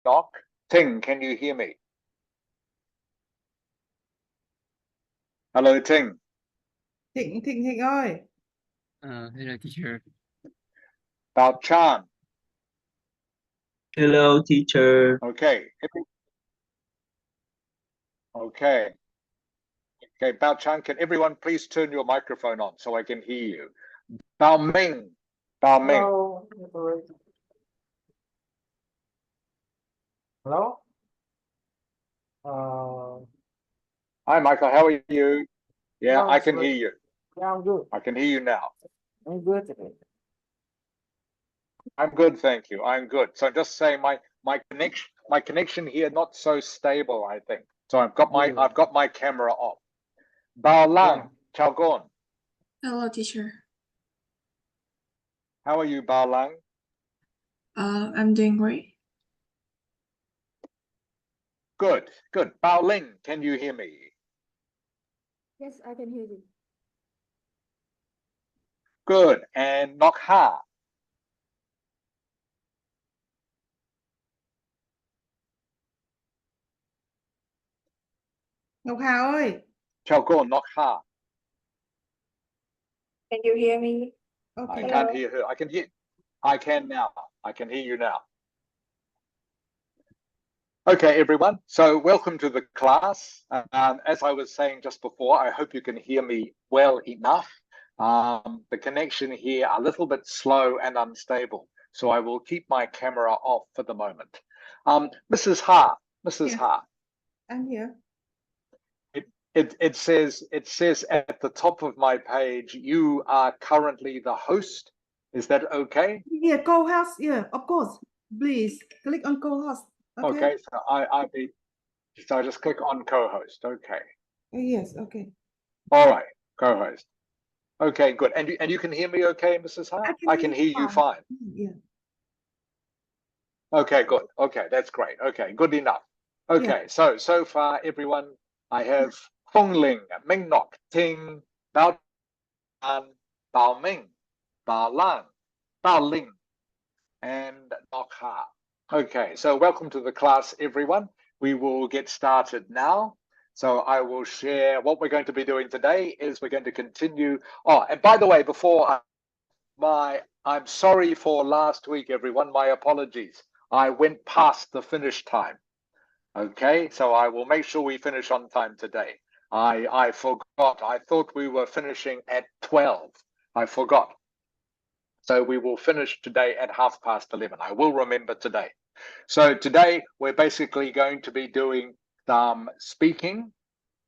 Knock. Ting, can you hear me? Hello, Ting. Thịnh ơi. Hello, teacher. Bao Chan. Hello, teacher. Okay. Okay. Okay, Bao Chan, can everyone please turn your microphone on so I can hear you? Bao Ming. Bao Ming. Hello. Hi, Michael. How are you? Yeah, Hello, I can sir. hear you. Yeah, I'm good. I can hear you now. I'm good. I'm good, thank you. I'm good. So I'm just saying my connection here not so stable, I think. So I've got my camera off. Bao Lang, Chao Gon. Hello, teacher. How are you, Bao Lang? I'm doing great. Good, good. Bao Ling, can you hear me? Yes, I can hear you. Good. And Nok Ha. Ngọc Hà ơi. Chao Gon, Nok Ha. Can you hear me? Okay. I can't hear her. I can now. I can hear you now. Okay, everyone. So welcome to the class. As I was saying just before, I hope you can hear me well enough. The connection here a little bit slow and unstable, so I will keep my camera off for the moment. Mrs. Ha, Mrs. Yes. Ha. I'm here. It says at the top of my page, you are currently the host. Is that okay? Yeah, co-host. Yeah, of course. Please click on co-host. Okay, so I just click on co-host. Okay. Yes, okay. All right, co-host. Okay, good. And you can hear me okay, Mrs. Hart? I can hear you fine. Yeah. Okay, good. Okay, that's great. Okay, good enough. Okay, so far, everyone, I have Feng Ling, Ming Nok, Ting, Bao An, Bao Ming, Bao Lan, Bao Ling, and Nok Ha. Okay, so welcome to the class, everyone. We will get started now. So I will share what we're going to be doing today is we're going to continue. Oh, and by the way, I'm sorry for last week, everyone. My apologies. I went past the finish time. Okay, so I will make sure we finish on time today. I forgot. I thought we were finishing at 12. I forgot. So we will finish today at 11:30. I will remember today. So today we're basically going to be doing some speaking.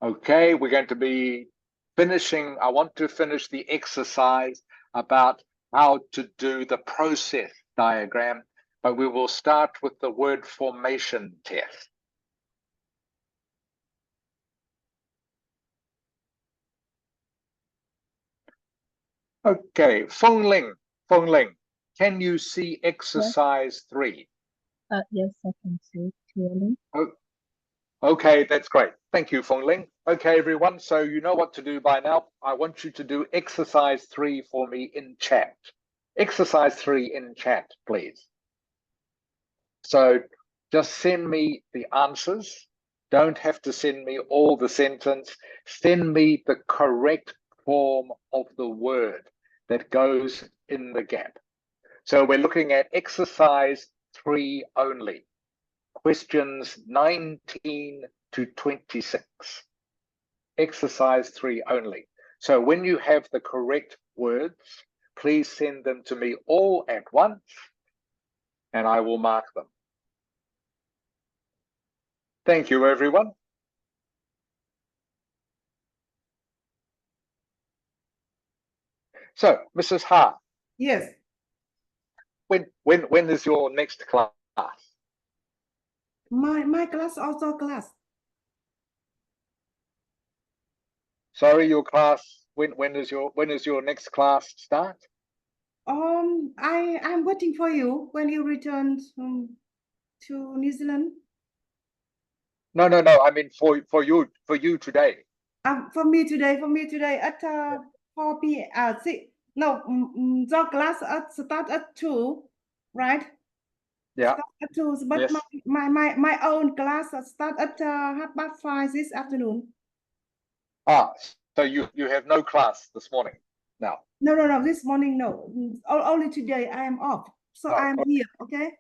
Okay, we're going to be finishing. I want to finish the exercise about how to do the process diagram, but we will start with the word formation test. Okay, Feng Ling, can you see exercise 3? Yes, I can see it clearly. Okay, that's great. Thank you, Feng Ling. Okay, everyone, so you know what to do by now. I want you to do exercise 3 for me in chat. Exercise 3 in chat, please. So just send me the answers. Don't have to send me all the sentence. Send me the correct form of the word that goes in the gap. So we're looking at exercise 3 only. Questions 19 to 26. Exercise 3 only. So when you have the correct words, please send them to me all at once, and I will mark them. Thank you, everyone. So, Mrs. Ha. Yes. When is your next class? My class also class. Sorry, your class. When is your next class start? I'm waiting for you when you return to New Zealand. No. I mean for you today. For me today at 4 p.m. No, the class start at 2, right? Yeah. At two, but Yes. my own class start at 5:30 this afternoon. Ah, so you have no class this morning now. No. This morning, no. Only today I am off, so Oh, I am okay. here. Okay.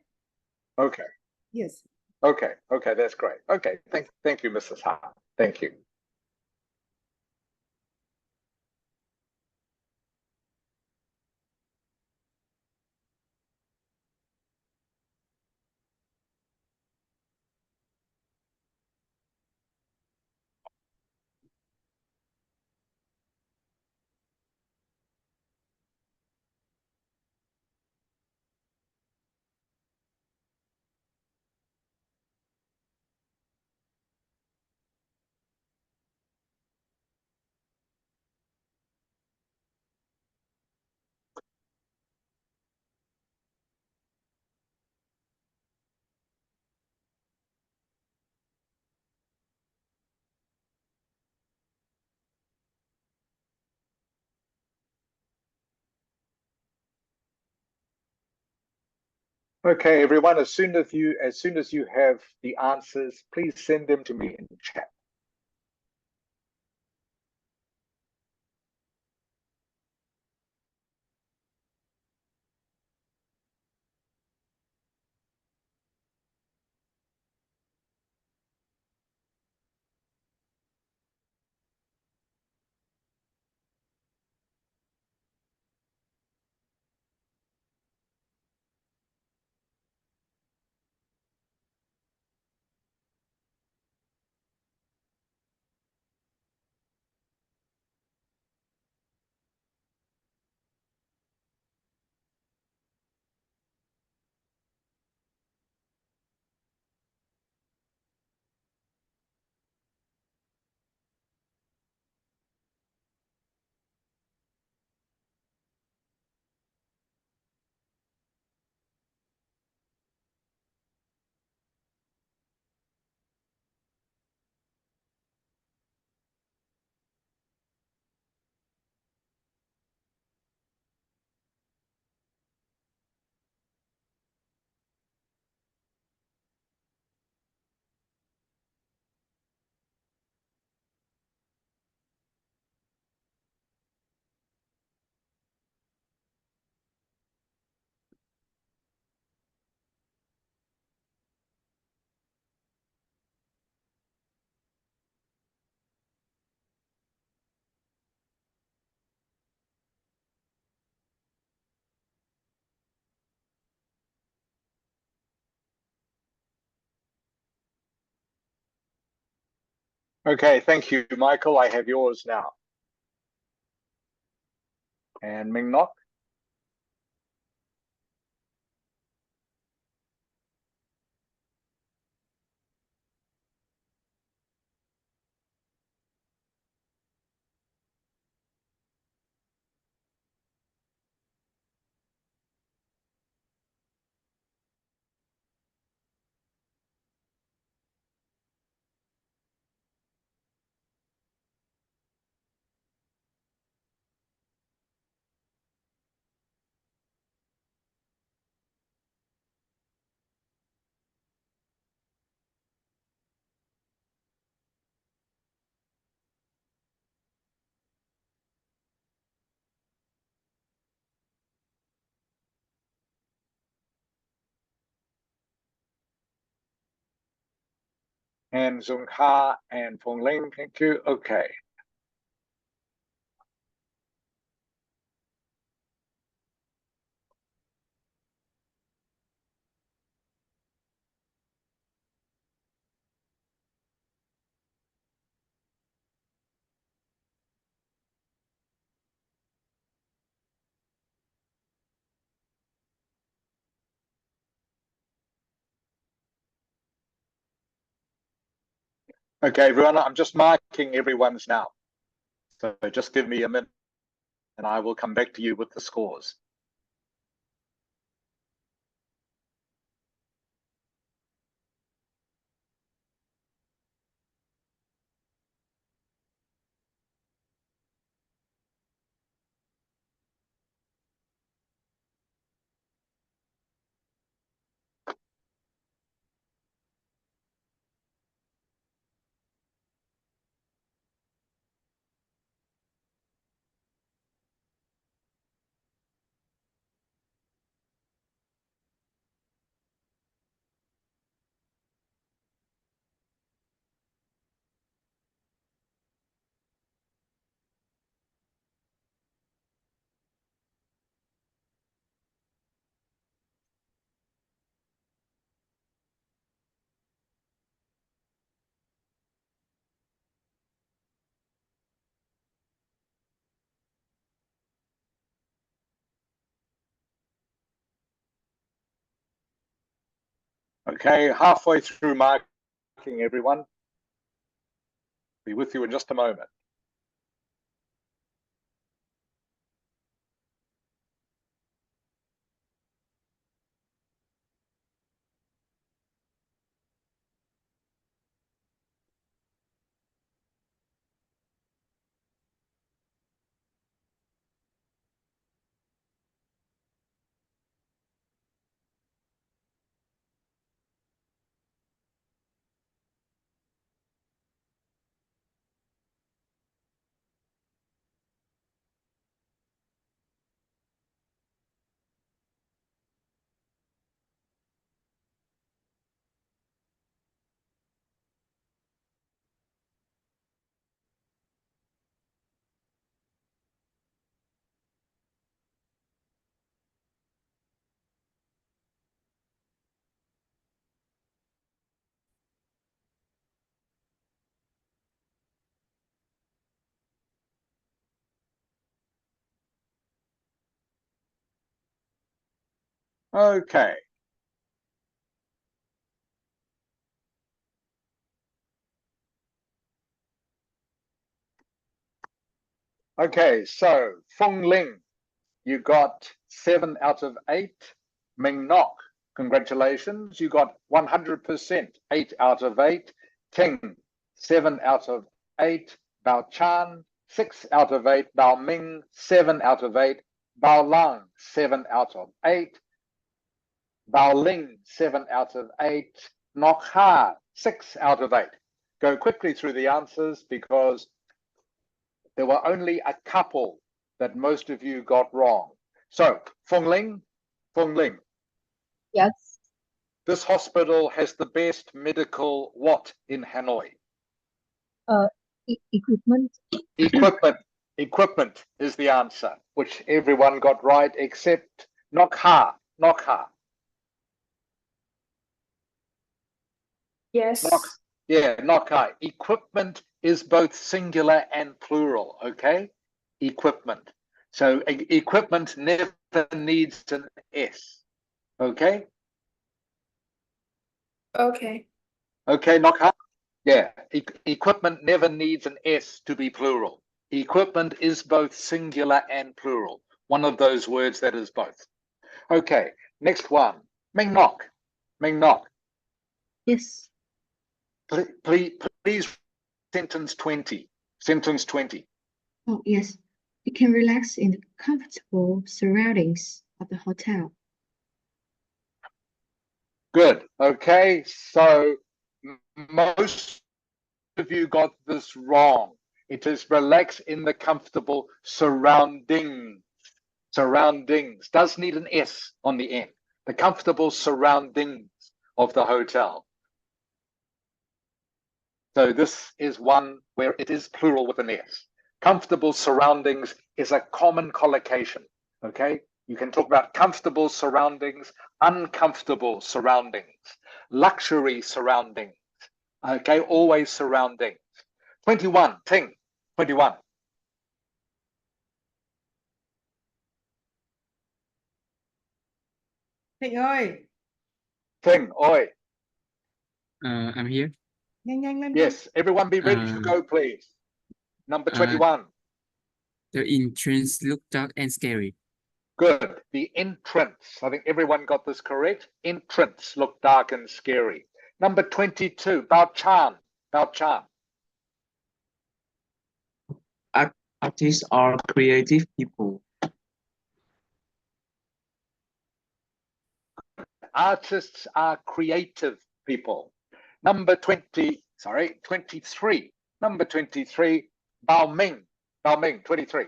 Okay. Yes. Okay. Okay. That's great. Okay. Thank you, Mrs. Ha. Thank you. Okay, everyone, as soon as you have the answers, please send them to me in the chat. Okay, thank you, Michael. I have yours now. And Ming Nok. And Zung Ha and Fong Ling, thank you. Okay. Okay, everyone, I'm just marking everyone's now. So just give me a minute and I will come back to you with the scores. Okay, halfway through marking, everyone. Be with you in just a moment. Okay. Okay, so Feng Ling, you got 7 out of 8. Ming Nok, congratulations, you got 100%, 8 out of 8. Ting, 7 out of 8. Bao Chan, 6 out of 8. Bao Ming, 7 out of 8. Bao Lang, 7 out of 8. Bao Ling, 7 out of 8. Nok Ha, 6 out of 8. Go quickly through the answers because there were only a couple that most of you got wrong. So, Feng Ling, Yes. this hospital has the best medical what in Hanoi? Equipment. Equipment is the answer, which everyone got right except Nok Ha. Yes. Nok Ha. Equipment is both singular and plural, okay? Equipment. So equipment never needs an S, okay? Okay. Okay, Nok Ha? Yeah, equipment never needs an S to be plural. Equipment is both singular and plural. One of those words that is both. Okay, next one. Ming Nok. Yes. Please sentence 20. Sentence 20. Oh, yes. You can relax in the comfortable surroundings of the hotel. Good. Okay, so most of you got this wrong. It is relax in the comfortable surroundings. Surroundings does need an S on the end. The comfortable surroundings of the hotel. So this is one where it is plural with an S. Comfortable surroundings is a common collocation. Okay, you can talk about comfortable surroundings, uncomfortable surroundings, luxury surroundings. Okay, always surroundings. 21, Ting, 21. Thịnh ơi, Ting, oi. I'm here. nhanh lên. Yes, everyone be ready to go, please. Number 21. The entrance looked dark and scary. Good. The entrance. I think everyone got this correct. Entrance looked dark and scary. Number 22. Bao Chan. Artists are creative people. Artists are creative people. Number 23. Number 23. Bao Ming, 23.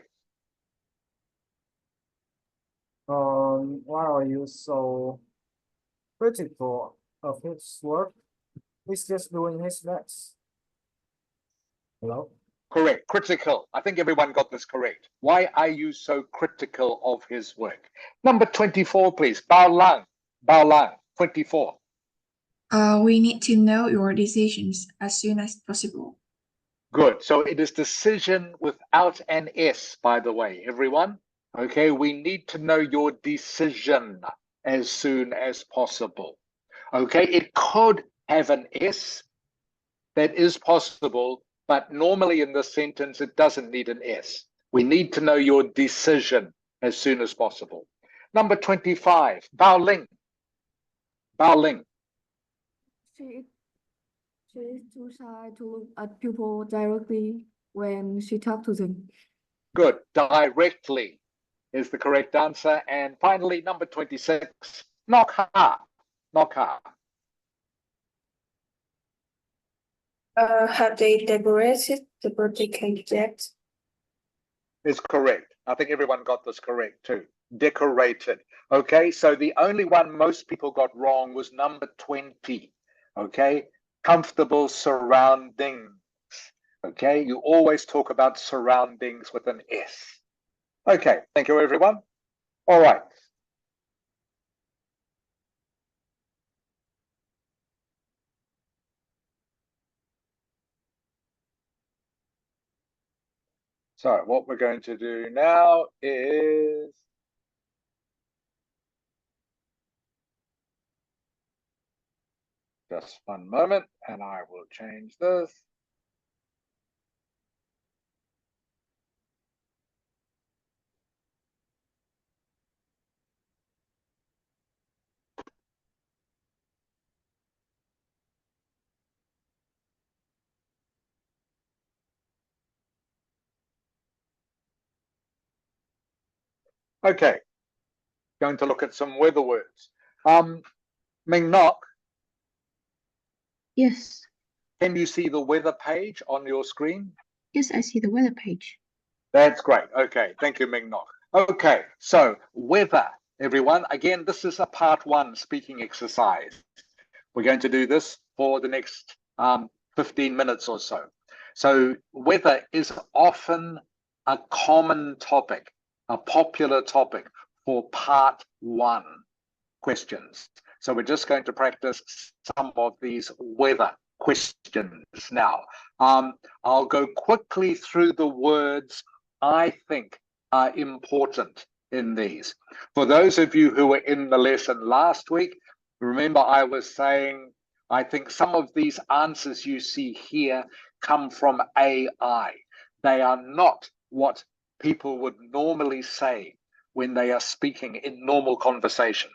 Why are you so critical of his work? He's just doing his best. Hello? Correct. Critical. I think everyone got this correct. Why are you so critical of his work? Number 24, please. Bao Lang, 24. We need to know your decisions as soon as possible. Good. So it is decision without an S, by the way, everyone. Okay, we need to know your decision as soon as possible. Okay, it could have an S. That is possible, but normally in this sentence, it doesn't need an S. We need to know your decision as soon as possible. Number 25, Bao Ling. Bao Ling. She is too shy to look at people directly when she talks to them. Good. Directly is the correct answer. And finally, number 26, Nok Ha. Nok Ha. Have they decorated the birthday cake yet? Is correct. I think everyone got this correct too. Decorated. Okay, so the only one most people got wrong was number 20. Okay, comfortable surroundings. Okay, you always talk about surroundings with an S. Okay, thank you, everyone. All right. So what we're going to do now is just one moment, and I will change this. Okay, going to look at some weather words. Ming Nok, Yes. can you see the weather page on your screen? Yes, I see the weather page. That's great. Okay, thank you, Ming Nok. Okay, so weather, everyone. Again, this is a part 1 speaking exercise. We're going to do this for the next 15 minutes or so. So weather is often a common topic, a popular topic for part 1 questions. So we're just going to practice some of these weather questions now. I'll go quickly through the words I think are important in these. For those of you who were in the lesson last week, remember I was saying, I think some of these answers you see here come from AI. They are not what people would normally say when they are speaking in normal conversation.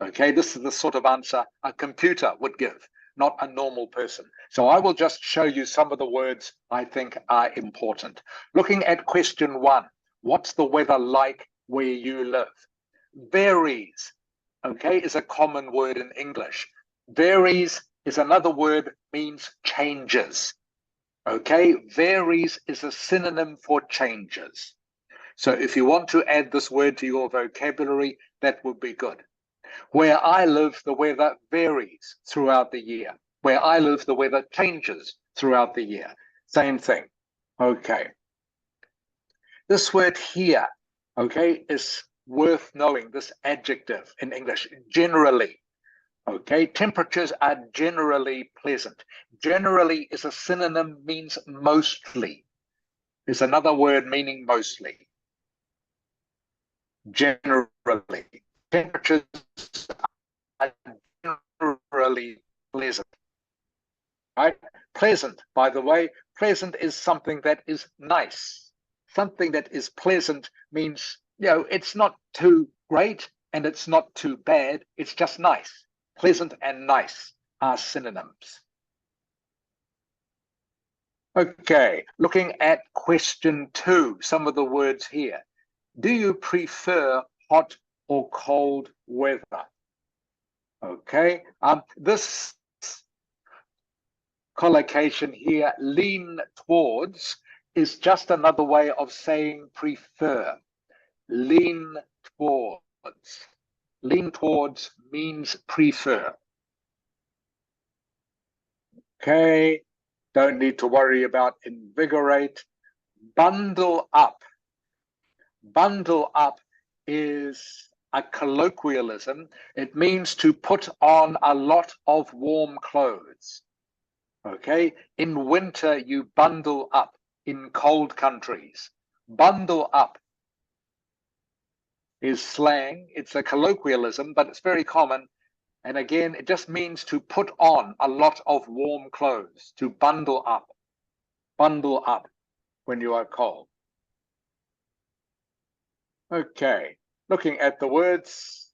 Okay, this is the sort of answer a computer would give, not a normal person. So I will just show you some of the words I think are important. Looking at question 1, what's the weather like where you live? Varies, okay, is a common word in English. Varies is another word, means changes. Okay, varies is a synonym for changes. So if you want to add this word to your vocabulary, that would be good. Where I live, the weather varies throughout the year. Where I live, the weather changes throughout the year. Same thing. Okay. This word here, okay, is worth knowing, this adjective in English, generally. Okay, temperatures are generally pleasant. Generally is a synonym, means mostly. Is another word meaning mostly. Generally. Temperatures are generally pleasant. Right? Pleasant, by the way, pleasant is something that is nice. Something that is pleasant means, you know, it's not too great and it's not too bad. It's just nice. Pleasant and nice are synonyms. Okay, looking at question 2, some of the words here. Do you prefer hot or cold weather? Okay, this collocation here, lean towards, is just another way of saying prefer. Lean towards. Lean towards means prefer. Okay, don't need to worry about invigorate. Bundle up. Bundle up is a colloquialism. It means to put on a lot of warm clothes. Okay, in winter you bundle up. In cold countries, bundle up is slang. It's a colloquialism, but it's very common. And again, it just means to put on a lot of warm clothes, to bundle up when you are cold. Okay, looking at the words,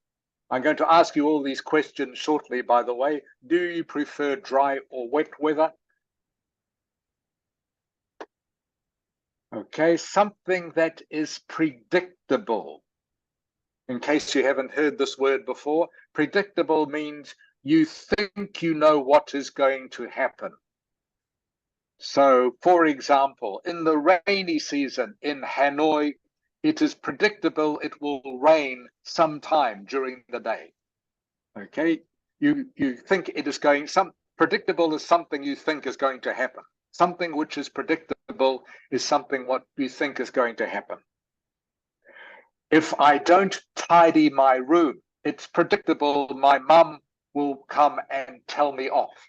I'm going to ask you all these questions shortly, by the way. Do you prefer dry or wet weather? Okay, something that is predictable. In case you haven't heard this word before, predictable means you think you know what is going to happen. So, for example, in the rainy season in Hanoi, it is predictable it will rain sometime during the day. Okay, you think it is going, predictable is something you think is going to happen. Something which is predictable is something what you think is going to happen. If I don't tidy my room, it's predictable my mum will come and tell me off.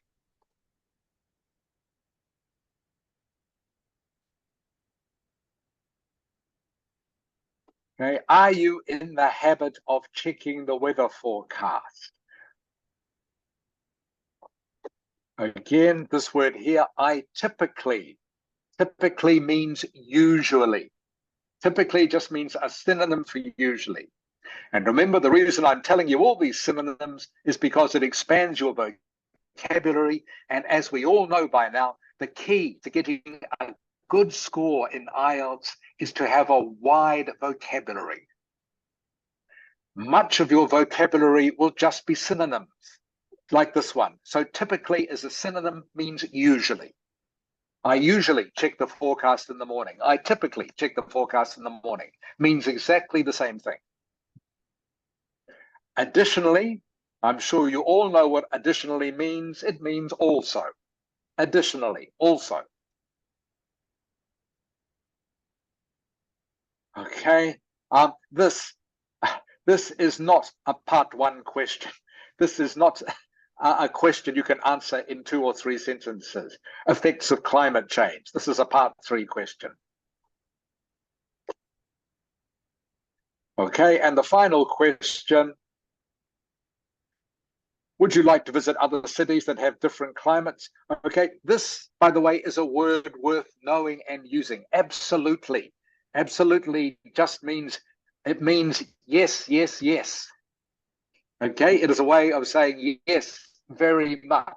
Okay, are you in the habit of checking the weather forecast? Again, this word here, I typically means usually. Typically just means a synonym for usually. And remember, the reason I'm telling you all these synonyms is because it expands your vocabulary. And as we all know by now, the key to getting a good score in Ielts is to have a wide vocabulary. Much of your vocabulary will just be synonyms, like this one. So typically as a synonym means usually. I usually check the forecast in the morning. I typically check the forecast in the morning. Means exactly the same thing. Additionally, I'm sure you all know what additionally means. It means also. Additionally, also. Okay. This is not a part one question. This is not a question you can answer in 2 or 3 sentences. Effects of climate change. This is a part 3 question. Okay, and the final question. Would you like to visit other cities that have different climates? Okay, this, by the way, is a word worth knowing and using. Absolutely. Absolutely just means, it means yes, yes, yes. Okay, it is a way of saying yes, very much.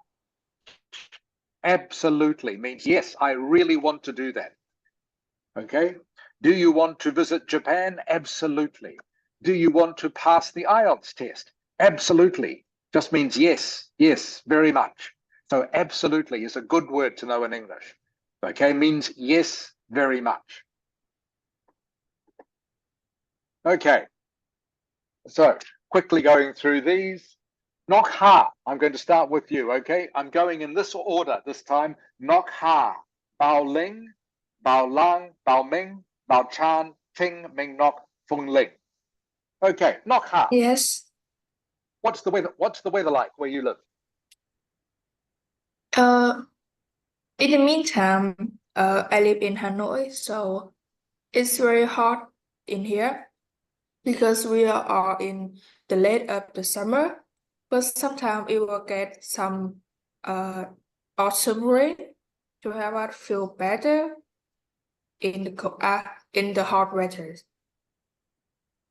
Absolutely means yes, I really want to do that. Okay, do you want to visit Japan? Absolutely. Do you want to pass the Ielts test? Absolutely. Just means yes, yes, very much. So absolutely is a good word to know in English. Okay, means yes, very much. Okay, so quickly going through these. Nok Ha, I'm going to start with you, okay? I'm going in this order this time. Nok Ha, Bao Ling, Bao Lang, Bao Ming, Bao Chan, Ting, Ming Nok, Fung Ling. Okay, Nok Ha. Yes. What's the weather like where you live? In the meantime, I live in Hanoi, so it's very hot in here because we are in the late of the summer, but sometimes it will get some autumn rain to have us feel better in the hot weather.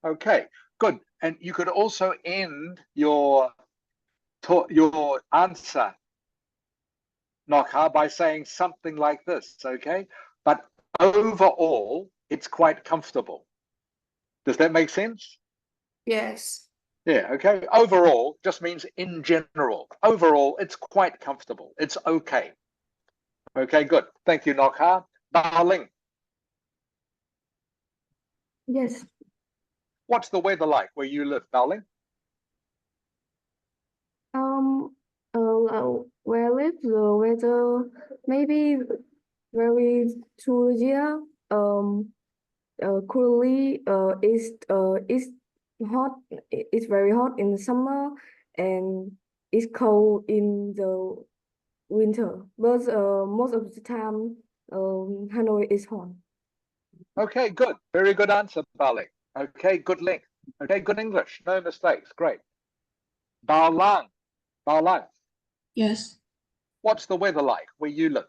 Okay, good. And you could also end your answer, Nok Ha, by saying something like this, okay? But overall, it's quite comfortable. Does that make sense? Yes. Yeah, okay. Overall just means in general. Overall, it's quite comfortable. It's okay. Okay, good. Thank you, Nok Ha. Darling, Yes. what's the weather like where you live, darling? Where I live, the weather maybe very Georgia. Currently, it's hot. It's very hot in the summer, and it's cold in the winter. But most of the time, Hanoi is hot. Okay, good. Very good answer, darling. Okay, good link. Okay, good English. No mistakes. Great. Bao Lang, Bao Lan, Yes. what's the weather like where you live?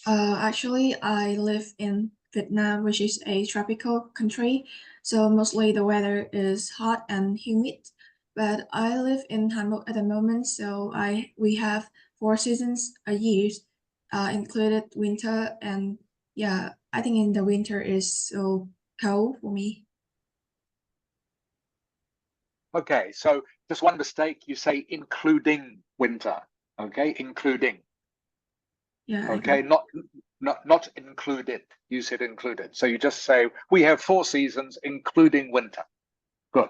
Actually, I live in Vietnam, which is a tropical country, so mostly the weather is hot and humid. But I live in Hanoi at the moment, so we have 4 seasons a year, included winter, and yeah, I think in the winter is so cold for me. Okay, so just one mistake, you say including winter. Okay, including. Yeah, I Okay, got not included. You said included. So you just say we have 4 seasons, including winter. Good.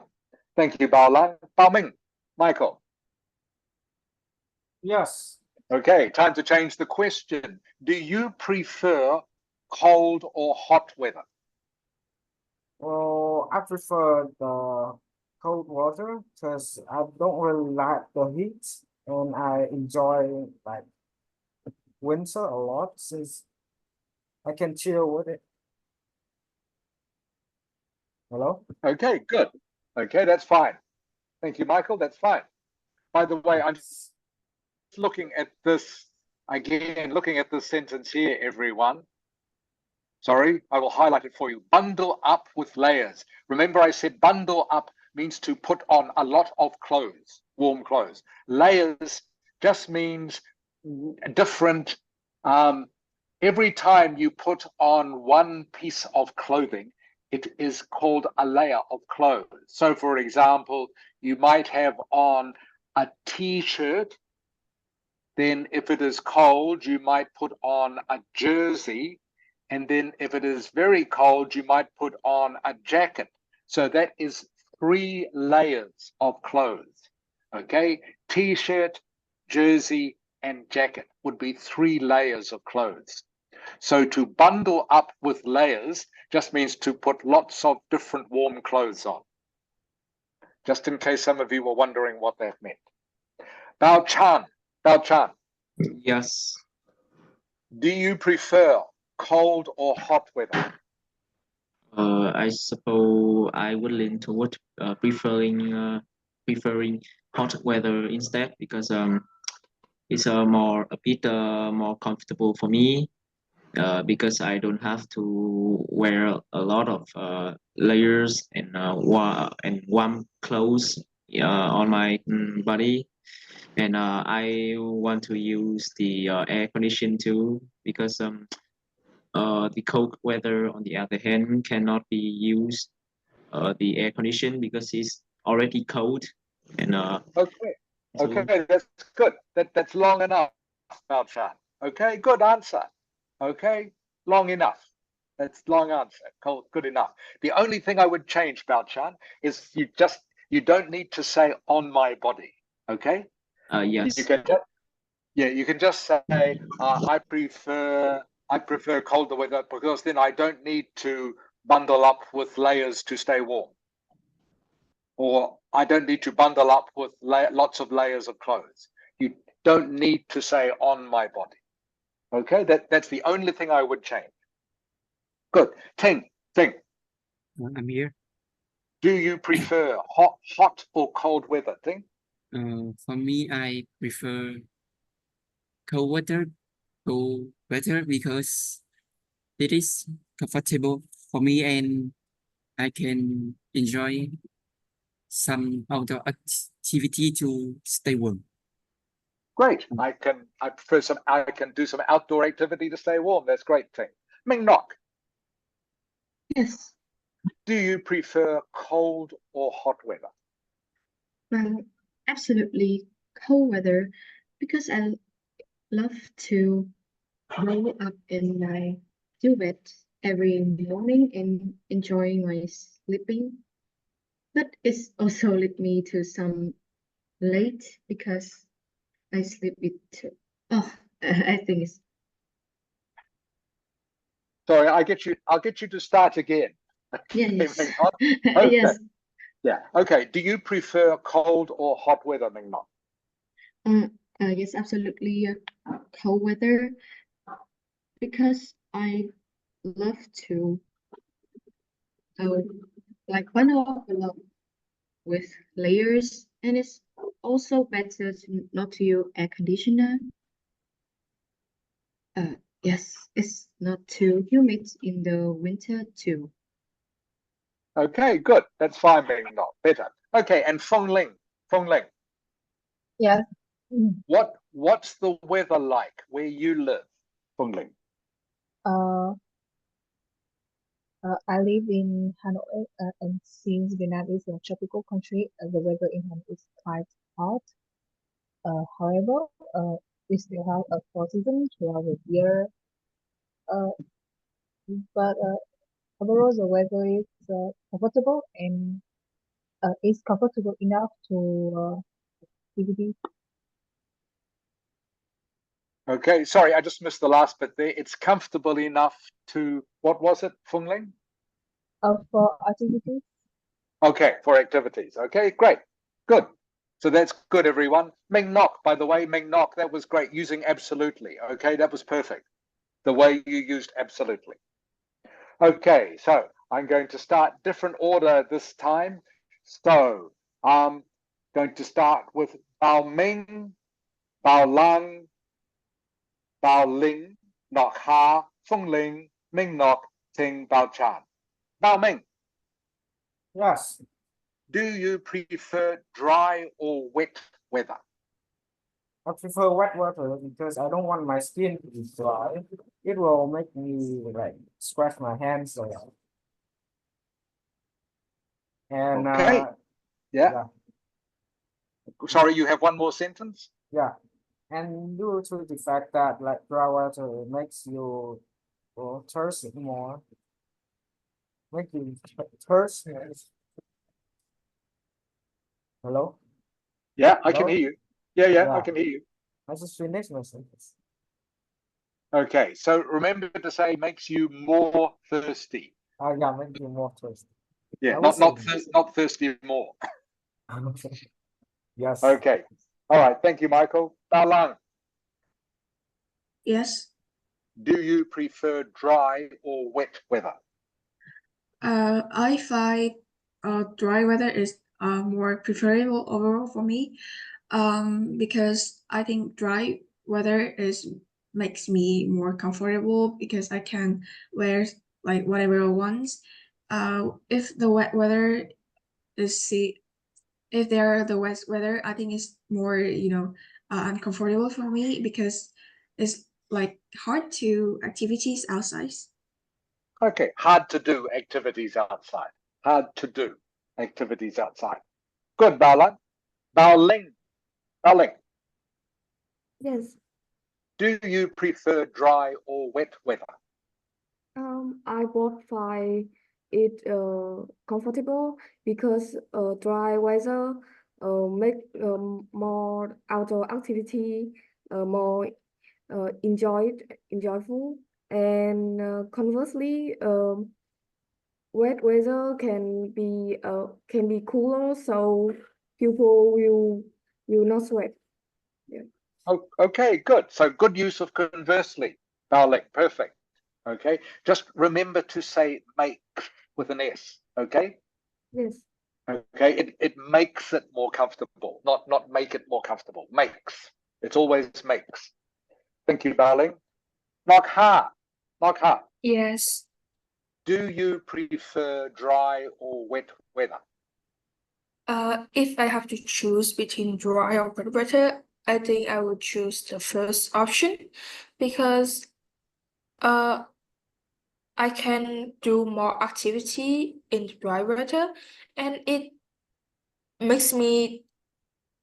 Thank you, Bao Lan. Bao Ming, Michael. Yes. Okay, time to change the question. Do you prefer cold or hot weather? Well, I prefer the cold water because I don't really like the heat, and I enjoy like winter a lot since I can chill with it. Hello? Okay, good. Okay, that's fine. Thank you, Michael. That's fine. By the way, I'm just looking at this again, looking at this sentence here, everyone. Sorry, I will highlight it for you. Bundle up with layers. Remember, I said bundle up means to put on a lot of clothes, warm clothes. Layers just means different. Every time you put on one piece of clothing, it is called a layer of clothes. So, for example, you might have on a t-shirt. Then if it is cold, you might put on a jersey. And then if it is very cold, you might put on a jacket. So that is 3 layers of clothes. Okay, t-shirt, jersey, and jacket would be 3 layers of clothes. So to bundle up with layers just means to put lots of different warm clothes on. Just in case some of you were wondering what that meant. Bao Chan, Yes. do you prefer cold or hot weather? I suppose I would lean toward preferring hot weather instead because it's a bit more comfortable for me because I don't have to wear a lot of layers and warm clothes on my body. And I want to use the air condition too because the cold weather, on the other hand, cannot be used the air condition because it's already cold. And Okay, so okay, that's good. That's long enough, Bao Chan. Okay, good answer. Okay, long enough. That's long answer. Cool, good enough. The only thing I would change, Bao Chan, is you don't need to say on my body. Okay, you yes. can just, yeah, you can just say I prefer colder weather because then I don't need to bundle up with layers to stay warm. Or I don't need to bundle up with lots of layers of clothes. You don't need to say on my body. Okay, that's the only thing I would change. Good. Ting, I'm here. do you prefer hot or cold weather, Ting? For me, I prefer cold weather, because it is comfortable for me and I can enjoy some outdoor activity to stay warm. Great. I can do some outdoor activity to stay warm. That's great, Ting. Ming Nok, Yes. do you prefer cold or hot weather? Well, absolutely cold weather because I love to roll up in my duvet every morning and enjoying my sleeping. But it's also lead me to some late because I sleep it too. Oh, I think it's Sorry, I'll get you to start again. yeah, Okay, yes. Ming Nok. Okay. Yes. Yeah. Okay. Do you prefer cold or hot weather, Ming Nok? Yes, absolutely cold weather because I love to like bundle up a lot with layers and it's also better to not to use air conditioner. Yes, it's not too humid in the winter too. Okay, good. That's fine, Ming Nok. Better. Okay, and Feng Ling, Yes. what's the weather like where you live, Feng Ling? Uh, I live in Hanoi, and since Vietnam is a tropical country, the weather in Hanoi is quite hot. However, we still have a four seasons throughout the year. Uh, but overall, the weather is comfortable and is comfortable enough to activity. Okay, sorry, I just missed the last bit there. It's comfortable enough to, what was it, Feng Ling? For activities. Okay, for activities. Okay, great. Good. So that's good, everyone. Ming Nok, by the way, Ming Nok, that was great. Using absolutely. Okay, that was perfect. The way you used absolutely. Okay, so I'm going to start different order this time. So I'm going to start with Bao Ming, Bao Lang, Bao Ling, Nok Ha, Feng Ling, Ming Nok, Ting Bao Chan. Bao Ming, Yes, do you prefer dry or wet weather? I prefer wet water because I don't want my skin to be dry. It will make me like scratch my hands a lot. And Okay. Yeah. yeah, Sorry, you have one more sentence? yeah. And due to the fact that like dry water makes you thirsty more, make you thirst. Hello? Yeah, I can Hello? hear you. Yeah, I Yeah. can hear you. I just finished my sentence. Okay, so remember to say makes you more thirsty. Yeah, make you more thirsty. Yeah, I not was saying not thirsty more. yes. Okay. All right, thank you, Michael. Bao Lang, Yes. do you prefer dry or wet weather? I find dry weather is more preferable overall for me. Because I think dry weather is makes me more comfortable because I can wear like whatever I want. If the wet weather is see if there the wet weather, I think it's more uncomfortable for me because it's like hard to activities outside. Okay, hard to do activities outside. Hard to do activities outside. Good, Bao Lang. Bao Ling, Bao Ling, Yes. do you prefer dry or wet weather? I both find it comfortable because dry weather make more outdoor activity more enjoyable, and conversely, wet weather can be cooler, so people will not sweat. Yeah. Oh, okay, good. So good use of conversely. Bao Ling, perfect. Okay, just remember to say make with an S. Okay. Yes. Okay, it makes it more comfortable, not make it more comfortable. Makes. It's always makes. Thank you, darling. Nok Ha. Nok Ha. Yes. Do you prefer dry or wet weather? If I have to choose between dry or wet weather, I think I would choose the first option because I can do more activity in dry weather and it makes me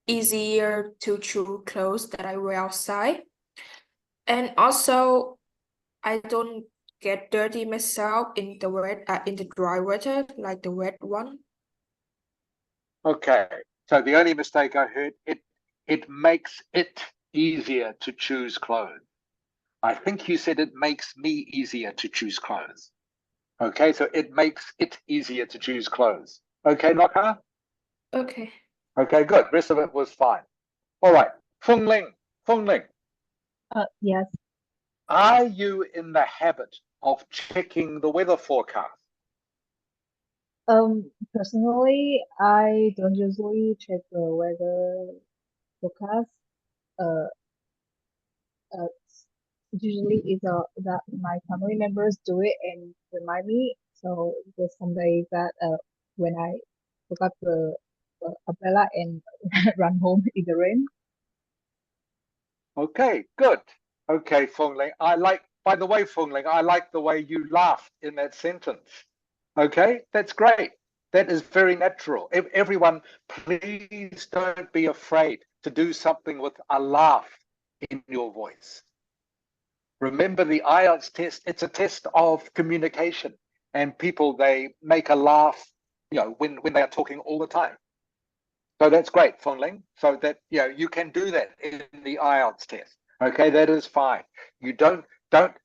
easier to choose clothes that I wear outside. And also I don't get dirty myself in the in the dry weather like the wet one. Okay. So the only mistake I heard, it makes it easier to choose clothes. I think you said it makes me easier to choose clothes. Okay, so it makes it easier to choose clothes. Okay, Nok Ha? Okay. Okay, good. Rest of it was fine. All right. Feng Ling. Feng Ling, Yes. are you in the habit of checking the weather forecast? Personally, I don't usually check the weather forecast. Uh, uh, Usually it's that my family members do it and remind me. So there's some days that when I forgot the umbrella and run home in the rain. Okay, good. Okay, Fengling. By the way, Fengling, I like the way you laughed in that sentence. Okay, that's great. That is very natural. Everyone, please don't be afraid to do something with a laugh in your voice. Remember the IELTS test, it's a test of communication, and people, they make a laugh, when they are talking all the time. So that's great, Fengling. So that, you can do that in the IELTS test. Okay, that is fine. You don't,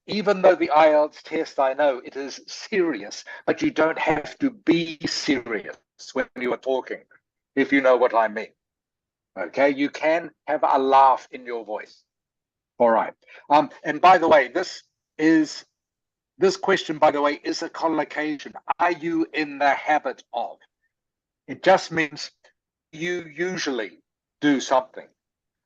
even though the IELTS test, I know it is serious, but you don't have to be serious when you are talking, if you know what I mean. Okay, you can have a laugh in your voice. All right. And by the way, this question, by the way, is a collocation. Are you in the habit of? It just means you usually do something.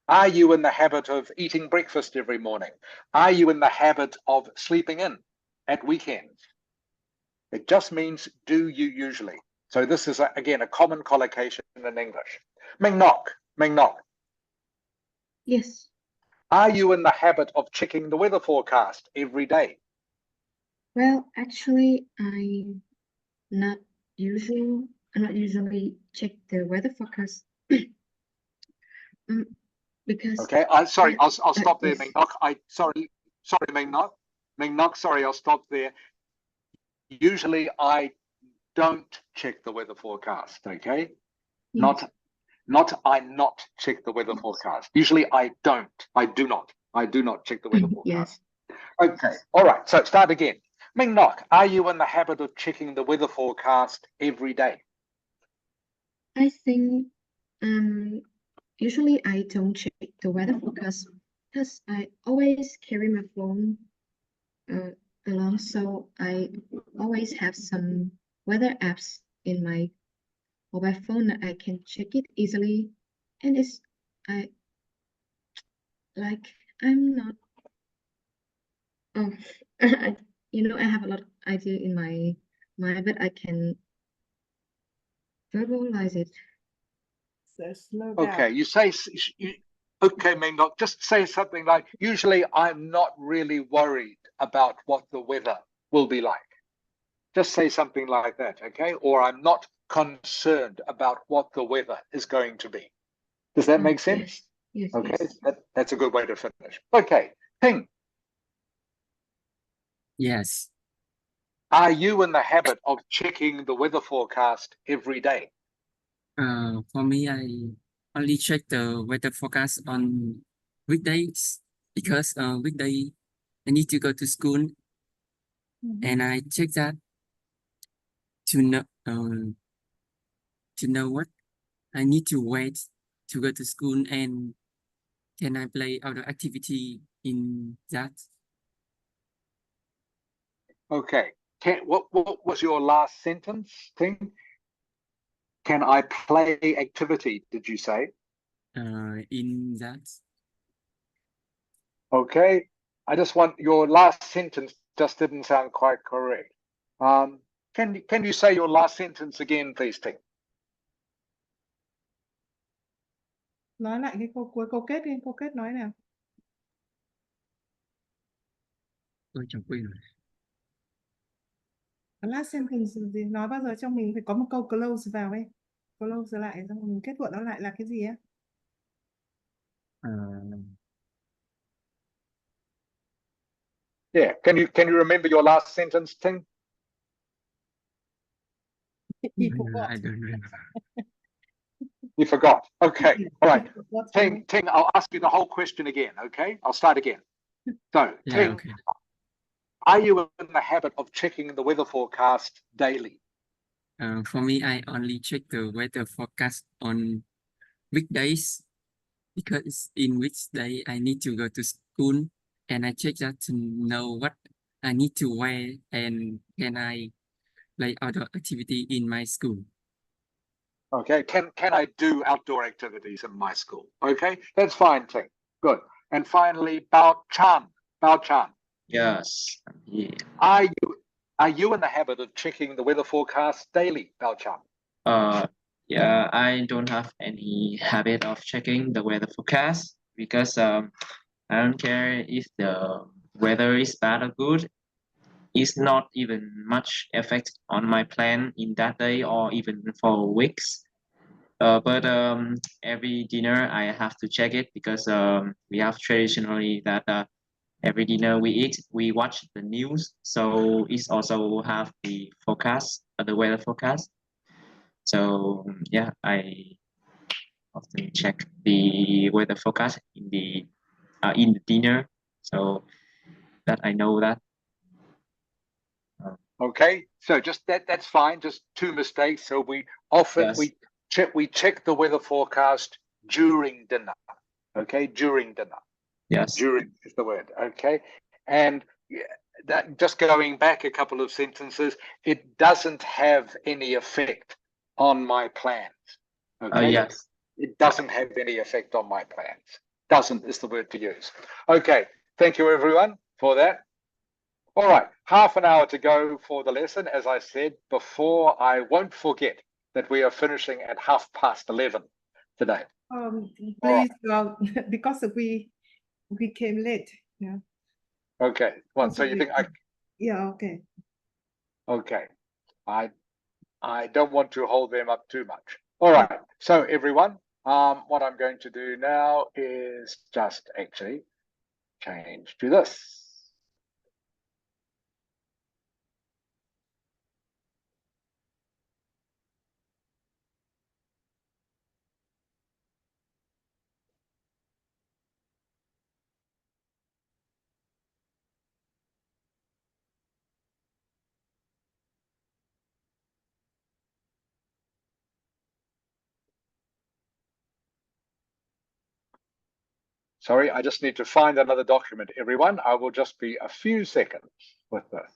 Are you in the habit of eating breakfast every morning? Are you in the habit of sleeping in at weekends? It just means do you usually. So this is, again, a common collocation in English. Ming Nok, Yes. are you in the habit of checking the weather forecast every day? Well, actually, I'm not usually check the weather forecast. Because Okay, sorry, I'll stop there, yes. Ming Nok. Sorry, Ming Nok. Ming Nok, sorry, I'll stop there. Usually I don't check the weather forecast, okay? Yes. Not I not check the weather forecast. Usually I do not check the weather forecast. Yes. Okay, all right, so start again. Ming Nok, are you in the habit of checking the weather forecast every day? I think usually I don't check the weather forecast because I always carry my phone along, so I always have some weather apps in my mobile phone that I can check it easily, and I like I'm not oh I have a lot of idea in my mind, but I can verbalize it. So slow Okay, down. you say, okay, Ming Nok, just say something like, usually I'm not really worried about what the weather will be like. Just say something like that, okay? Or I'm not concerned about what the weather is going to be. Does that make sense? Yes. Okay, Yes. that's a good way to finish. Okay, Ping, Yes. are you in the habit of checking the weather forecast every day? For me, I only check the weather forecast on weekdays because weekday I need to go to school and I check that to know what I need to wait to go to school and can I play outdoor activity in that? Okay, what was your last sentence, Ping? Can I play activity, did you say? In that. Okay, I just want your last sentence just didn't sound quite correct. Can you say your last sentence again, please, Ting? Nói lại cái câu cuối, câu kết đi, câu kết nói nào. Tôi chẳng quên rồi. Last sentence gì nói bao giờ trong mình phải có một câu close vào ấy. Close lại xong mình kết luận nó lại là cái gì á? Yeah, can you remember your last sentence, Ting? He forgot. I don't remember. You forgot. Okay, all right. What's Ting, I'll ask you the whole question again, okay? I'll start again. So, Yeah, Ting, okay. are you in the habit of checking the weather forecast daily? For me, I only check the weather forecast on weekdays because in which day I need to go to school and I check that to know what I need to wear and can I play outdoor activity in my school. Okay, can I do outdoor activities in my school? Okay, that's fine, Ting. Good. And finally, Bao Chan. Bao Chan, Yes. Yeah. are you in the habit of checking the weather forecast daily, Bao Chan? Yeah, I don't have any habit of checking the weather forecast because I don't care if the weather is bad or good. It's not even much effect on my plan in that day or even for weeks. But every dinner I have to check it because we have traditionally that every dinner we eat, we watch the news. So it's also have the forecast, the weather forecast. So yeah, I often check the weather forecast in the dinner, so that I know that. Okay, so just that's fine, just two mistakes. So we often Yes. we check the weather forecast during dinner. Okay, during dinner. Yes. During is the word. Okay, and that just going back a couple of sentences, it doesn't have any effect on my plans. Okay. Yes. It doesn't have any effect on my plans. Doesn't is the word to use. Okay, thank you everyone for that. All right, half an hour to go for the lesson. As I said before, I won't forget that we are finishing at 11:30 today. Please, because we came late. Yeah. Okay. Well, Also so you think I? Yeah. Okay. Okay. I don't want to hold them up too much. All right. So everyone, what I'm going to do now is just actually change to this. Sorry, I just need to find another document, everyone. I will just be a few seconds with this.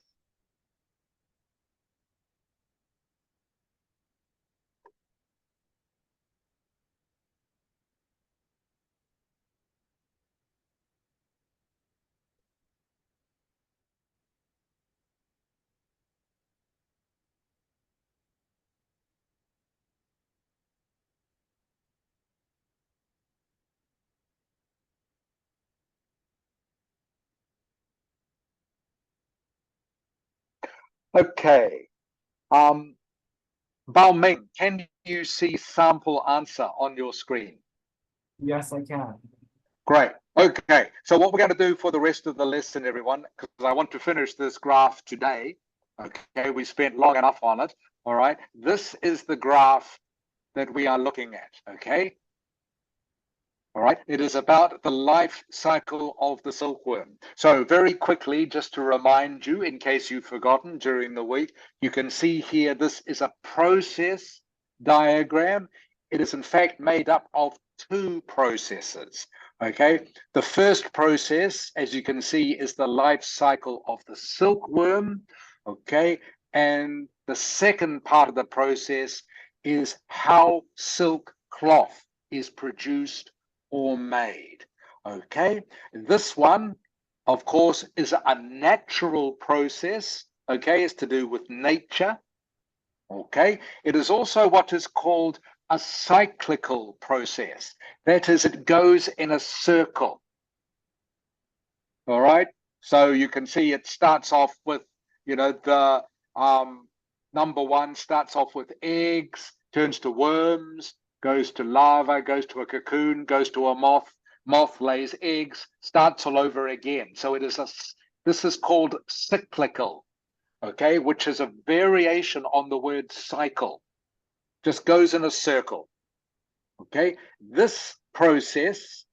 Okay. Bao Ming, can you see sample answer on your screen? Yes, I can. Great. Okay. So what we're going to do for the rest of the lesson, everyone, because I want to finish this graph today. Okay. We spent long enough on it. All right. This is the graph that we are looking at. Okay. All right. It is about the life cycle of the silkworm. So very quickly, just to remind you, in case you've forgotten during the week, you can see here, this is a process diagram. It is in fact made up of two processes. Okay. The first process, as you can see, is the life cycle of the silkworm. Okay. And the second part of the process is how silk cloth is produced or made. Okay, this one, of course, is a natural process. Okay, it's to do with nature. Okay, it is also what is called a cyclical process. That is, it goes in a circle. All right, so you can see it starts off with, the number one starts off with eggs, turns to worms, goes to larva, goes to a cocoon, goes to a moth. Moth lays eggs, starts all over again. So this is called cyclical, okay, which is a variation on the word cycle. Just goes in a circle. Okay, this process,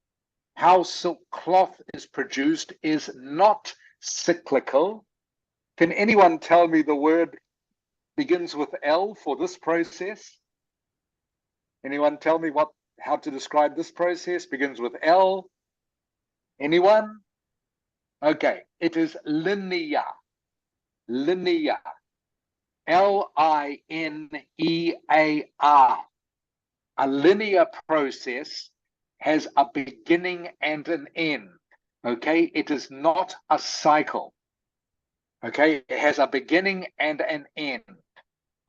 how silk cloth is produced, is not cyclical. Can anyone tell me the word begins with L for this process? Anyone tell me how to describe this process? Begins with L. Anyone? Okay, it is linear. Linear. Linear. A linear process has a beginning and an end. Okay, it is not a cycle. Okay, it has a beginning and an end.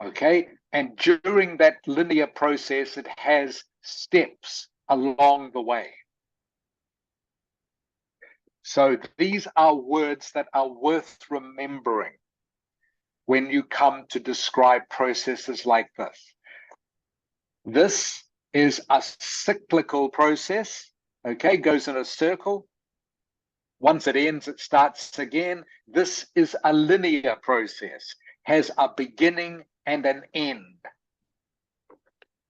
Okay, and during that linear process, it has steps along the way. So these are words that are worth remembering when you come to describe processes like this. This is a cyclical process, okay, goes in a circle. Once it ends, it starts again. This is a linear process, has a beginning and an end,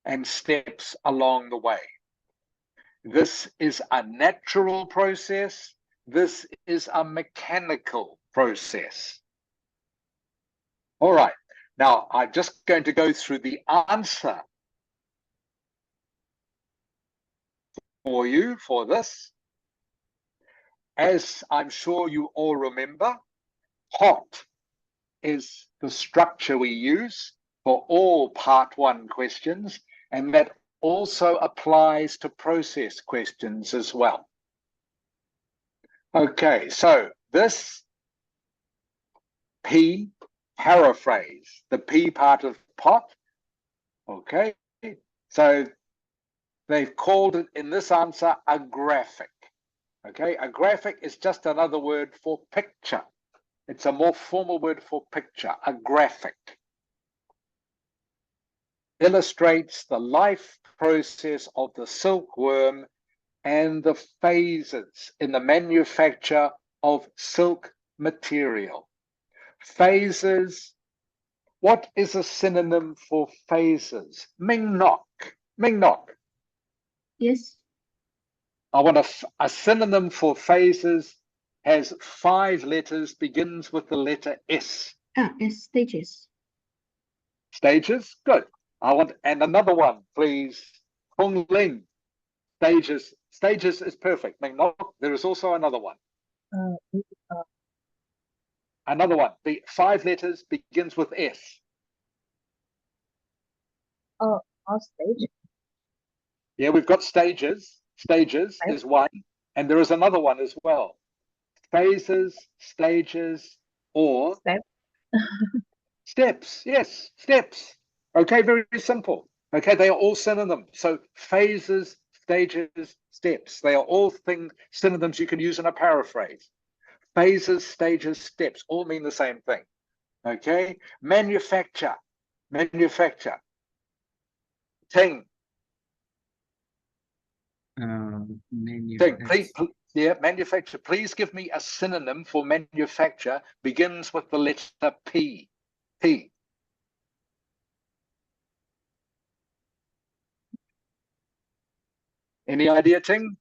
and steps along the way. This is a natural process. This is a mechanical process. All right, now I'm just going to go through the answer for you for this. As I'm sure you all remember, hot is the structure we use for all part 1 questions, and that also applies to process questions as well. Okay, so this P, paraphrase, the P part of pot, okay? So they've called it in this answer a graphic, okay? A graphic is just another word for picture. It's a more formal word for picture, a graphic. Illustrates the life process of the silkworm and the phases in the manufacture of silk material. Phases, what is a synonym for phases? Ming Nok. Ming Nok. Yes. I want a synonym for phases has 5 letters, begins with the letter S. S, stages. Stages, good. I want, and another one, please. Hong Ling. Stages. Stages is perfect. Ming Nok. There is also another one. Another one. The 5 letters begins with S. All stage. Yeah, we've got stages. Stages Right. is one, and there is another one as well. Phases, stages, or Step. steps. Yes, steps. Okay, very simple. Okay, they are all synonyms. So phases, stages, steps. They are all synonyms you can use in a paraphrase. Phases, stages, steps all mean the same thing. Okay, manufacture, manufacture. Ting, Manufacture. yeah, manufacture. Please give me a synonym for manufacture. Begins with the letter P. P. Any idea, Ting?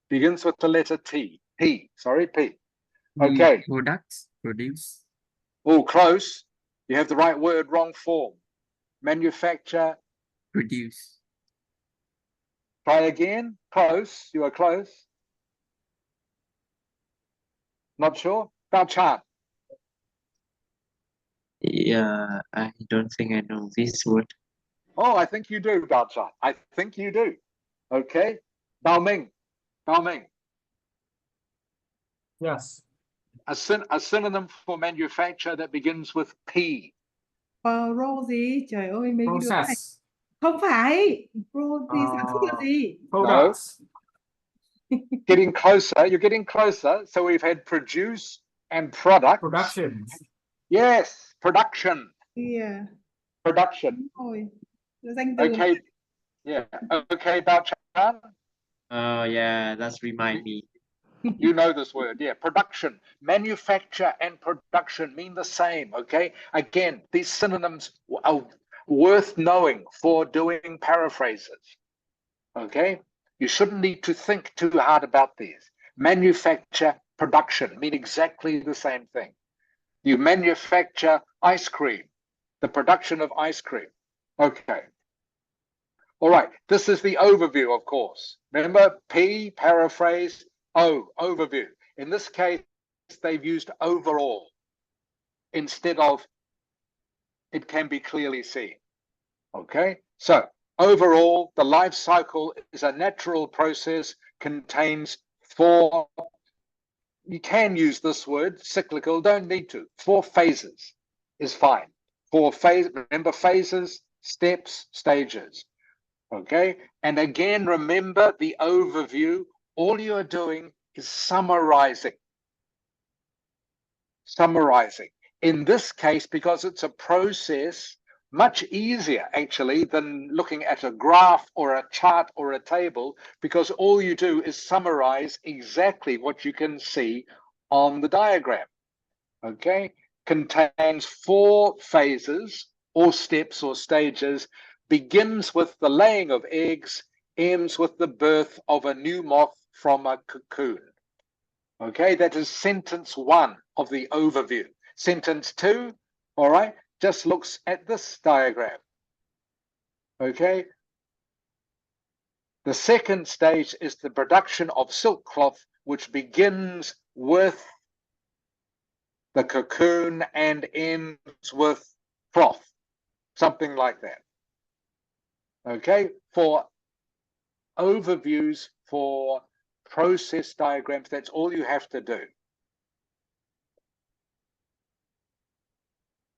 Begins with the letter T. P. Sorry, P. Okay. Products, produce. Oh, close. You have the right word, wrong form. Manufacture. Produce. Try again. Close. You are close. Not sure? Bao Chan. Yeah, I don't think I know this word. Oh, I think you do, Bao Chan. I think you do. Okay. Bao Ming. Bao Ming. Yes. A synonym for manufacture that begins with P. Pro gì? Trời ơi, mấy cái đứa này. Process. Không phải. Pro gì? Sản xuất là gì? Products. Getting closer. You're getting closer. So we've had produce and product. Production. Yes, production. Yeah. Production. Rồi. Là danh từ. Okay. Yeah. Okay, Bao Chan. Yeah, that's remind me. You know this word, yeah. Production, manufacture and production mean the same, okay? Again, these synonyms are worth knowing for doing paraphrases, okay? You shouldn't need to think too hard about these. Manufacture, production mean exactly the same thing. You manufacture ice cream, the production of ice cream. Okay. All right, this is the overview, of course. Remember, P, paraphrase, O, overview. In this case, they've used overall instead of it can be clearly seen. Okay, so overall, the life cycle is a natural process, contains four, you can use this word, cyclical, don't need to. 4 phases is fine. 4 phases, remember phases, steps, stages. Okay, and again, remember the overview. All you're doing is summarizing. In this case, because it's a process, much easier actually than looking at a graph or a chart or a table, because all you do is summarize exactly what you can see on the diagram. Okay, contains 4 phases or steps or stages, begins with the laying of eggs, ends with the birth of a new moth from a cocoon. Okay, that is sentence 1 of the overview. Sentence 2, all right, just looks at this diagram. Okay, the second stage is the production of silk cloth, which begins with the cocoon and ends with cloth, something like that. Okay, for overviews, for process diagrams, that's all you have to do.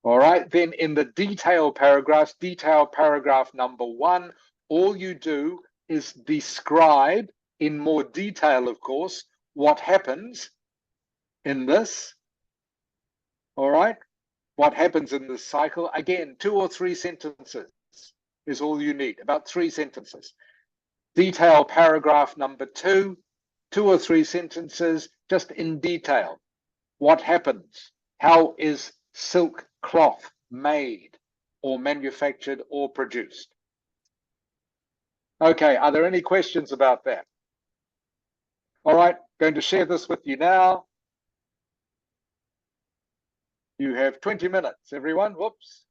All right, then in the detail paragraphs, detail paragraph number 1, all you do is describe in more detail, of course, what happens in this. All right, what happens in this cycle. Again, 2 or 3 sentences is all you need, about 3 sentences. Detail paragraph number 2, 2 or 3 sentences, just in detail. What happens? How is silk cloth made or manufactured or produced? Okay, are there any questions about that? All right, going to share this with you now. You have 20 minutes, everyone. Whoops.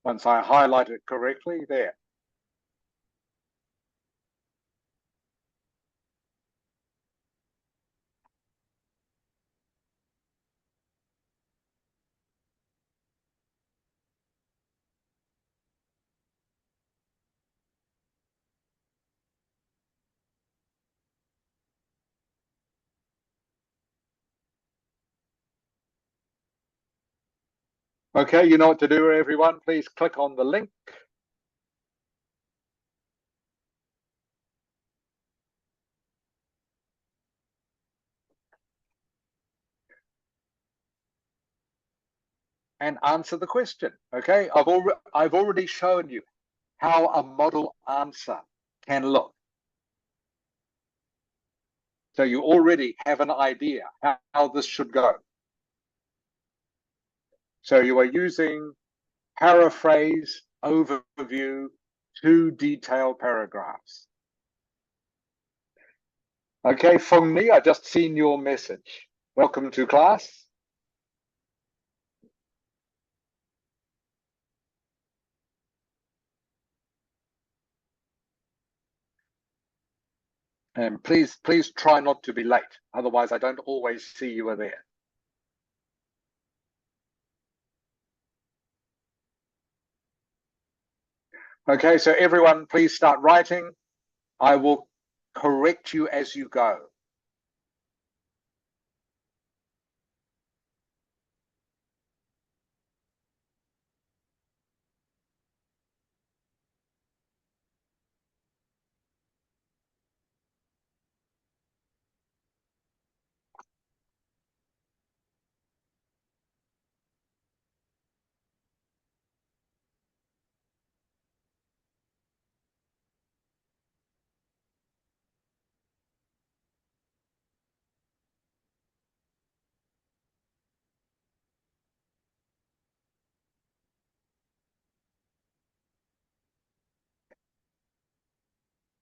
Once I highlight it correctly, there. Okay, you know what to do, everyone. Please click on the link. And answer the question. Okay, I've already shown you how a model answer can look. So you already have an idea how this should go. So you are using paraphrase, overview, 2 detailed paragraphs. Okay, Feng Li, I just seen your message. Welcome to class. And please try not to be late. Otherwise, I don't always see you are there. Okay, so everyone, please start writing. I will correct you as you go.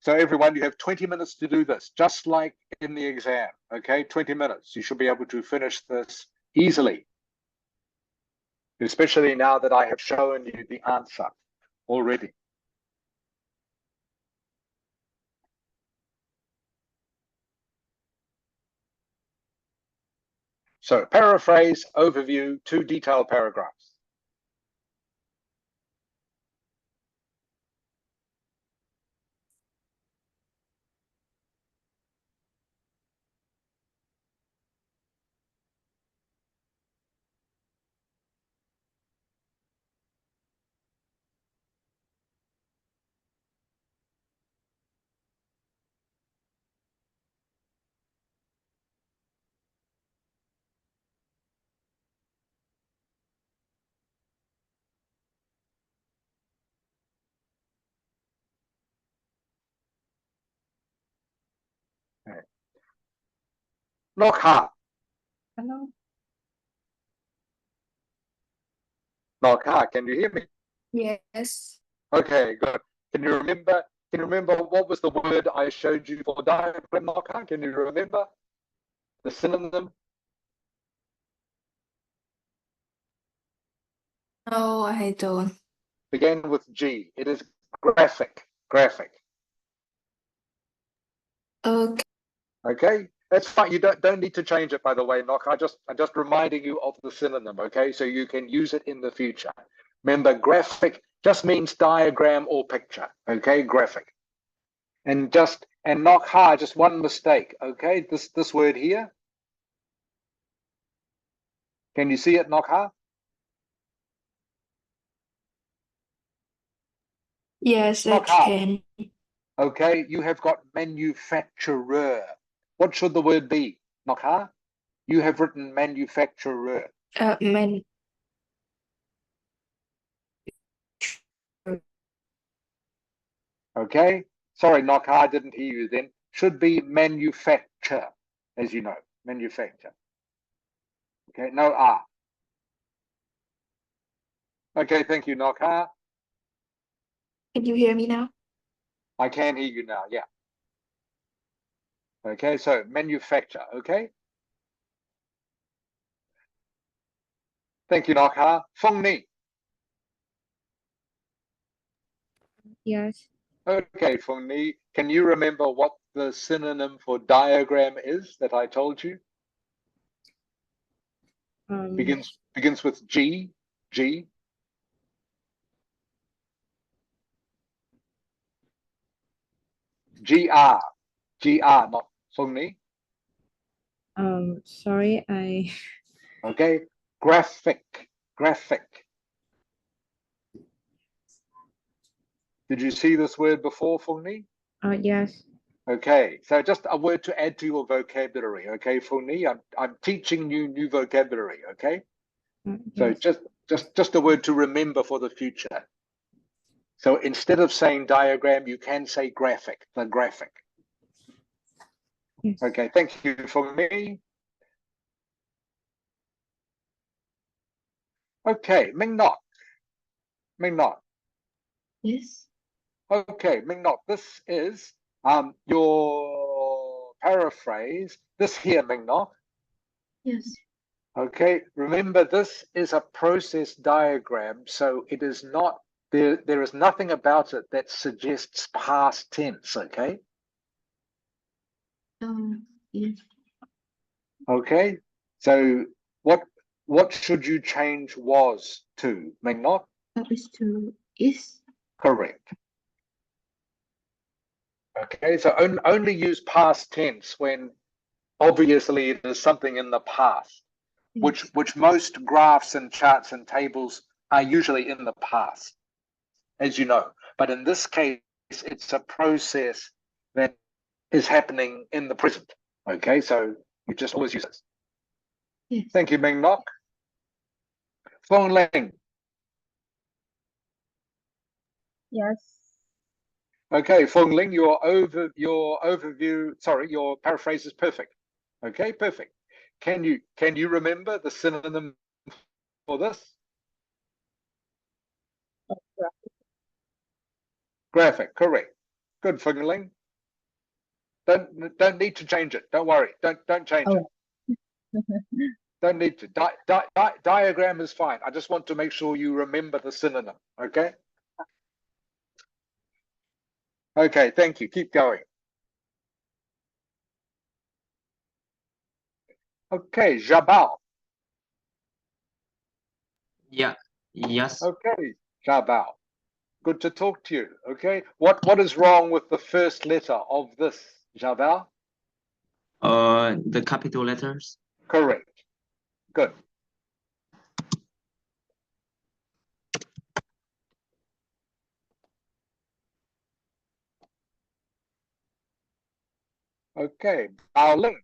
So everyone, you have 20 minutes to do this, just like in the exam, okay? 20 minutes. You should be able to finish this easily, especially now that I have shown you the answer already. So paraphrase, overview, 2 detailed paragraphs. Okay. Nokha. Hello. Nokha, can you hear me? Yes. Okay, good. Can you remember what was the word I showed you for diagram, Nokha? Can you remember the synonym? No, I don't. Began with G. It is graphic. Graphic. Okay. Okay, that's fine. You don't need to change it, by the way, Knock. I'm just reminding you of the synonym, okay? So you can use it in the future. Remember, graphic just means diagram or picture, okay? Graphic. And Knock Ha, just one mistake, okay? This word here. Can you see it, Knock Ha? Yes, I Knock Ha. can. Okay, you have got manufacturer. What should the word be, Knock Ha? You have written manufacturer. Man. Okay, sorry, Knock, I didn't hear you then. Should be manufacture, as you know, manufacture. Okay, no R. Okay, thank you, Knock. Can you hear me now? I can hear you now, yeah. Okay, so manufacture, okay? Thank you, Knock. Feng Ni. Yes. Okay, Feng Ni, can you remember what the synonym for diagram is that I told you? Begins with G. G. GR. GR, not Feng Ni. Sorry, I Okay, graphic. Graphic. Did you see this word before, Feng Ni? yes. Okay, so just a word to add to your vocabulary, okay, Feng Ni? I'm teaching you new vocabulary, okay? So Yes. just a word to remember for the future. So instead of saying diagram, you can say graphic, the graphic. Yes. Okay, thank you, Feng Ni. Okay, Ming Nok. Ming Nok. Yes. Okay, Ming Nok, this is your paraphrase. This here, Ming Nok. Yes. Okay, remember this is a process diagram, so it is not, there is nothing about it that suggests past tense, okay? Yes. Okay, so what should you change was to, Ming Nok? Is to is. Correct. Okay, so only use past tense when obviously it is something in the past, Yes. which most graphs and charts and tables are usually in the past, as you know. But in this case, it's a process that is happening in the present. Okay, so you just always use this. Yes. Thank you, Ming Nok. Fong Ling. Yes. Okay, Fong Ling, your overview, sorry, your paraphrase is perfect. Okay, perfect. Can you remember the synonym for this? Graphic, correct. Good, Fong Ling. Don't need to change it. Don't worry. Don't change it. Don't need to. Diagram is fine. I just want to make sure you remember the synonym. Okay. Okay. Thank you. Keep going. Okay. Jabal. Yeah. Yes. Okay, Xiaobao. Good to talk to you. Okay, what is wrong with the first letter of this, Xiaobao? The capital letters. Correct. Good. Okay, Bao Ling.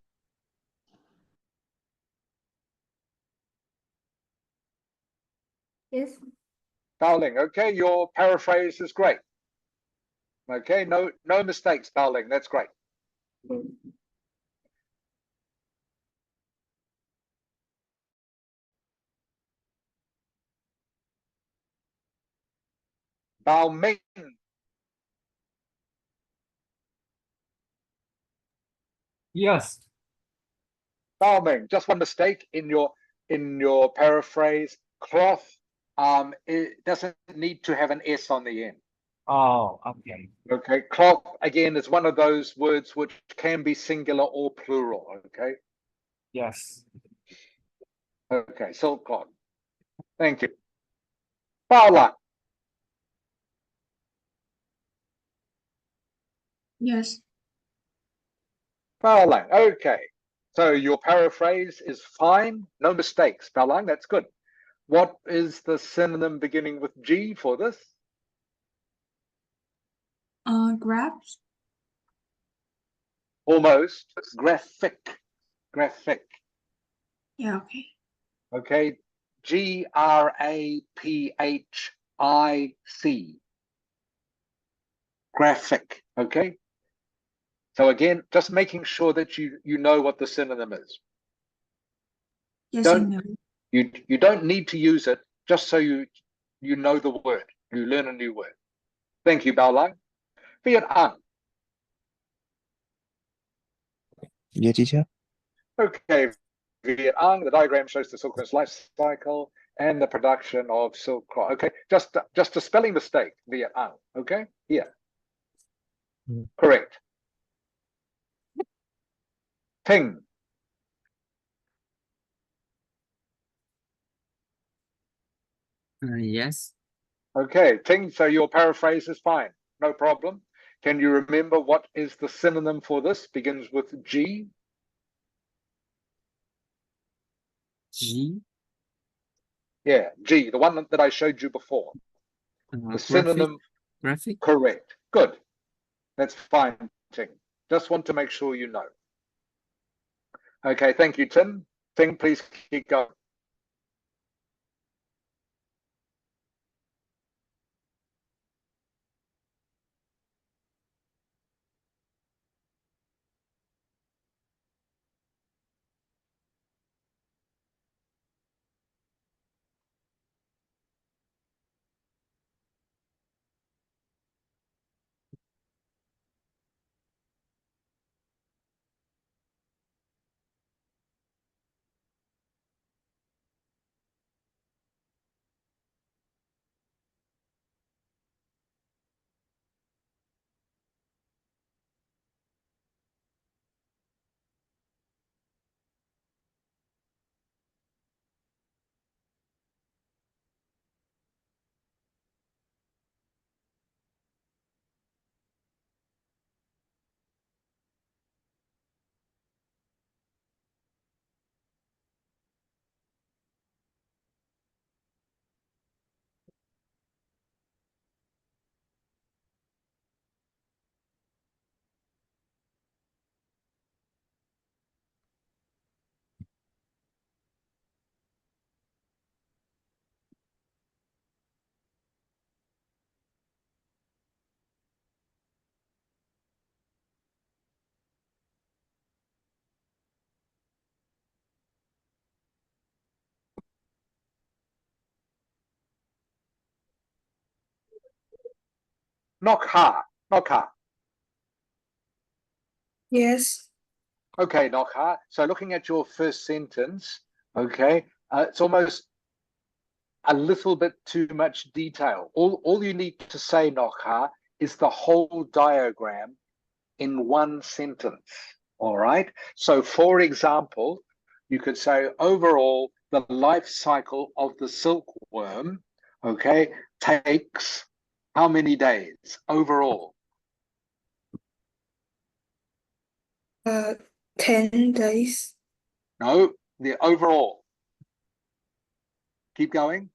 Yes. Bao Ling, okay, your paraphrase is great. Okay, no mistakes, Bao Ling, that's great. Bao Ming. Yes. Bao Ming, just one mistake in your paraphrase. Cloth, it doesn't need to have an S on the end. Oh, okay. Okay, cloth again is one of those words which can be singular or plural. Okay. Yes. Okay, silk cloth. Thank you. Bao Lan. Yes. Bao Lan. Okay. So your paraphrase is fine, no mistakes. Bao Lan, that's good. What is the synonym beginning with G for this? Grabs. Almost. Graphic. Graphic. Yeah, okay. Okay. Grapic. Graphic. Okay. So again, just making sure that you know what the synonym is. Yes, I Don't know. you don't need to use it just so you know the word. You learn a new word. Thank you, Bao Lang. Viet Ang. Yeah, teacher. Okay, Viet Ang. The diagram shows the silkworm's life cycle and the production of silk cloth. Okay, just a spelling mistake, Viet Ang. Okay, here. Correct. Ting. Yes. Okay, Ting. So your paraphrase is fine. No problem. Can you remember what is the synonym for this? Begins with G. G. Yeah, G, the one that I showed you before. The Graphic. synonym. Graphic. Correct. Good. That's fine, Ting. Just want to make sure you know. Okay, thank you, Tim. Ting, please keep going. Knock ha. Knock ha. Yes. Okay, knock ha. So looking at your first sentence, okay, it's almost a little bit too much detail. All you need to say, knock ha, is the whole diagram in one sentence. All right. So for example, you could say overall, the life cycle of the silkworm, okay, takes how many days overall? 10 days. No, the overall. Keep going.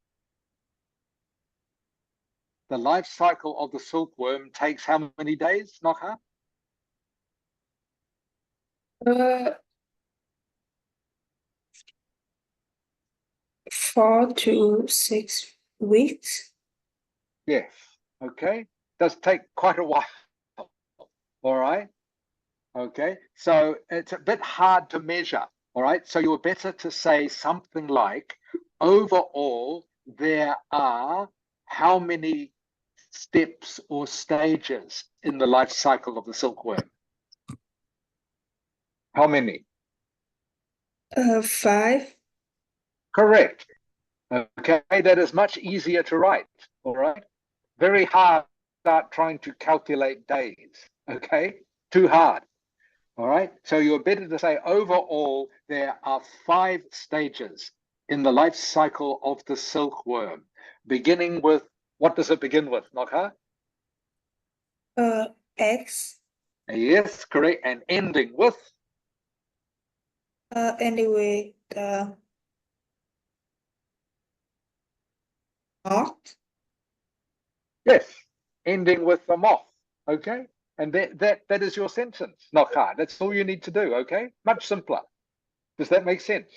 The life cycle of the silkworm takes how many days, Nokha? 4 to 6 weeks. Yes, okay. Does take quite a while. All right. Okay, so it's a bit hard to measure. All right, so you're better to say something like, overall, there are how many steps or stages in the life cycle of the silkworm? How many? 5. Correct. Okay, that is much easier to write. All right, very hard to start trying to calculate days. Okay, too hard. All right, so you're better to say overall there are 5 stages in the life cycle of the silkworm, beginning with, what does it begin with, Nokha? Eggs. Yes, correct, and ending with? Anyway, moth. Yes, ending with the moth. Okay, and that is your sentence, Nokha. That's all you need to do. Okay, much simpler. Does that make sense?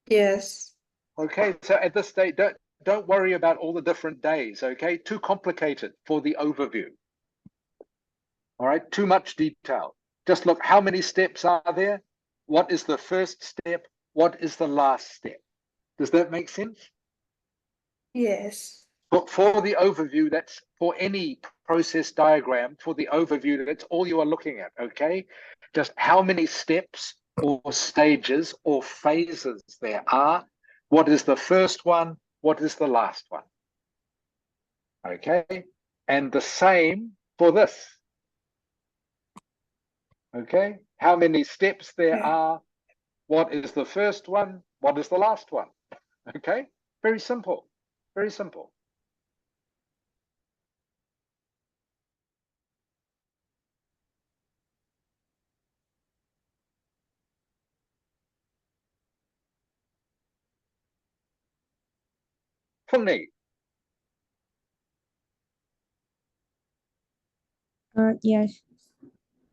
Yes. Okay, so at this stage, don't worry about all the different days. Okay, too complicated for the overview. All right, too much detail. Just look, how many steps are there? What is the first step? What is the last step? Does that make sense? Yes. But for the overview, that's for any process diagram, for the overview, that's all you are looking at, okay? Just how many steps or stages or phases there are. What is the first one? What is the last one? Okay, and the same for this. Okay, how many steps there Yeah. are, what is the first one, what is the last one? Okay, very simple, very simple. For me, Yes.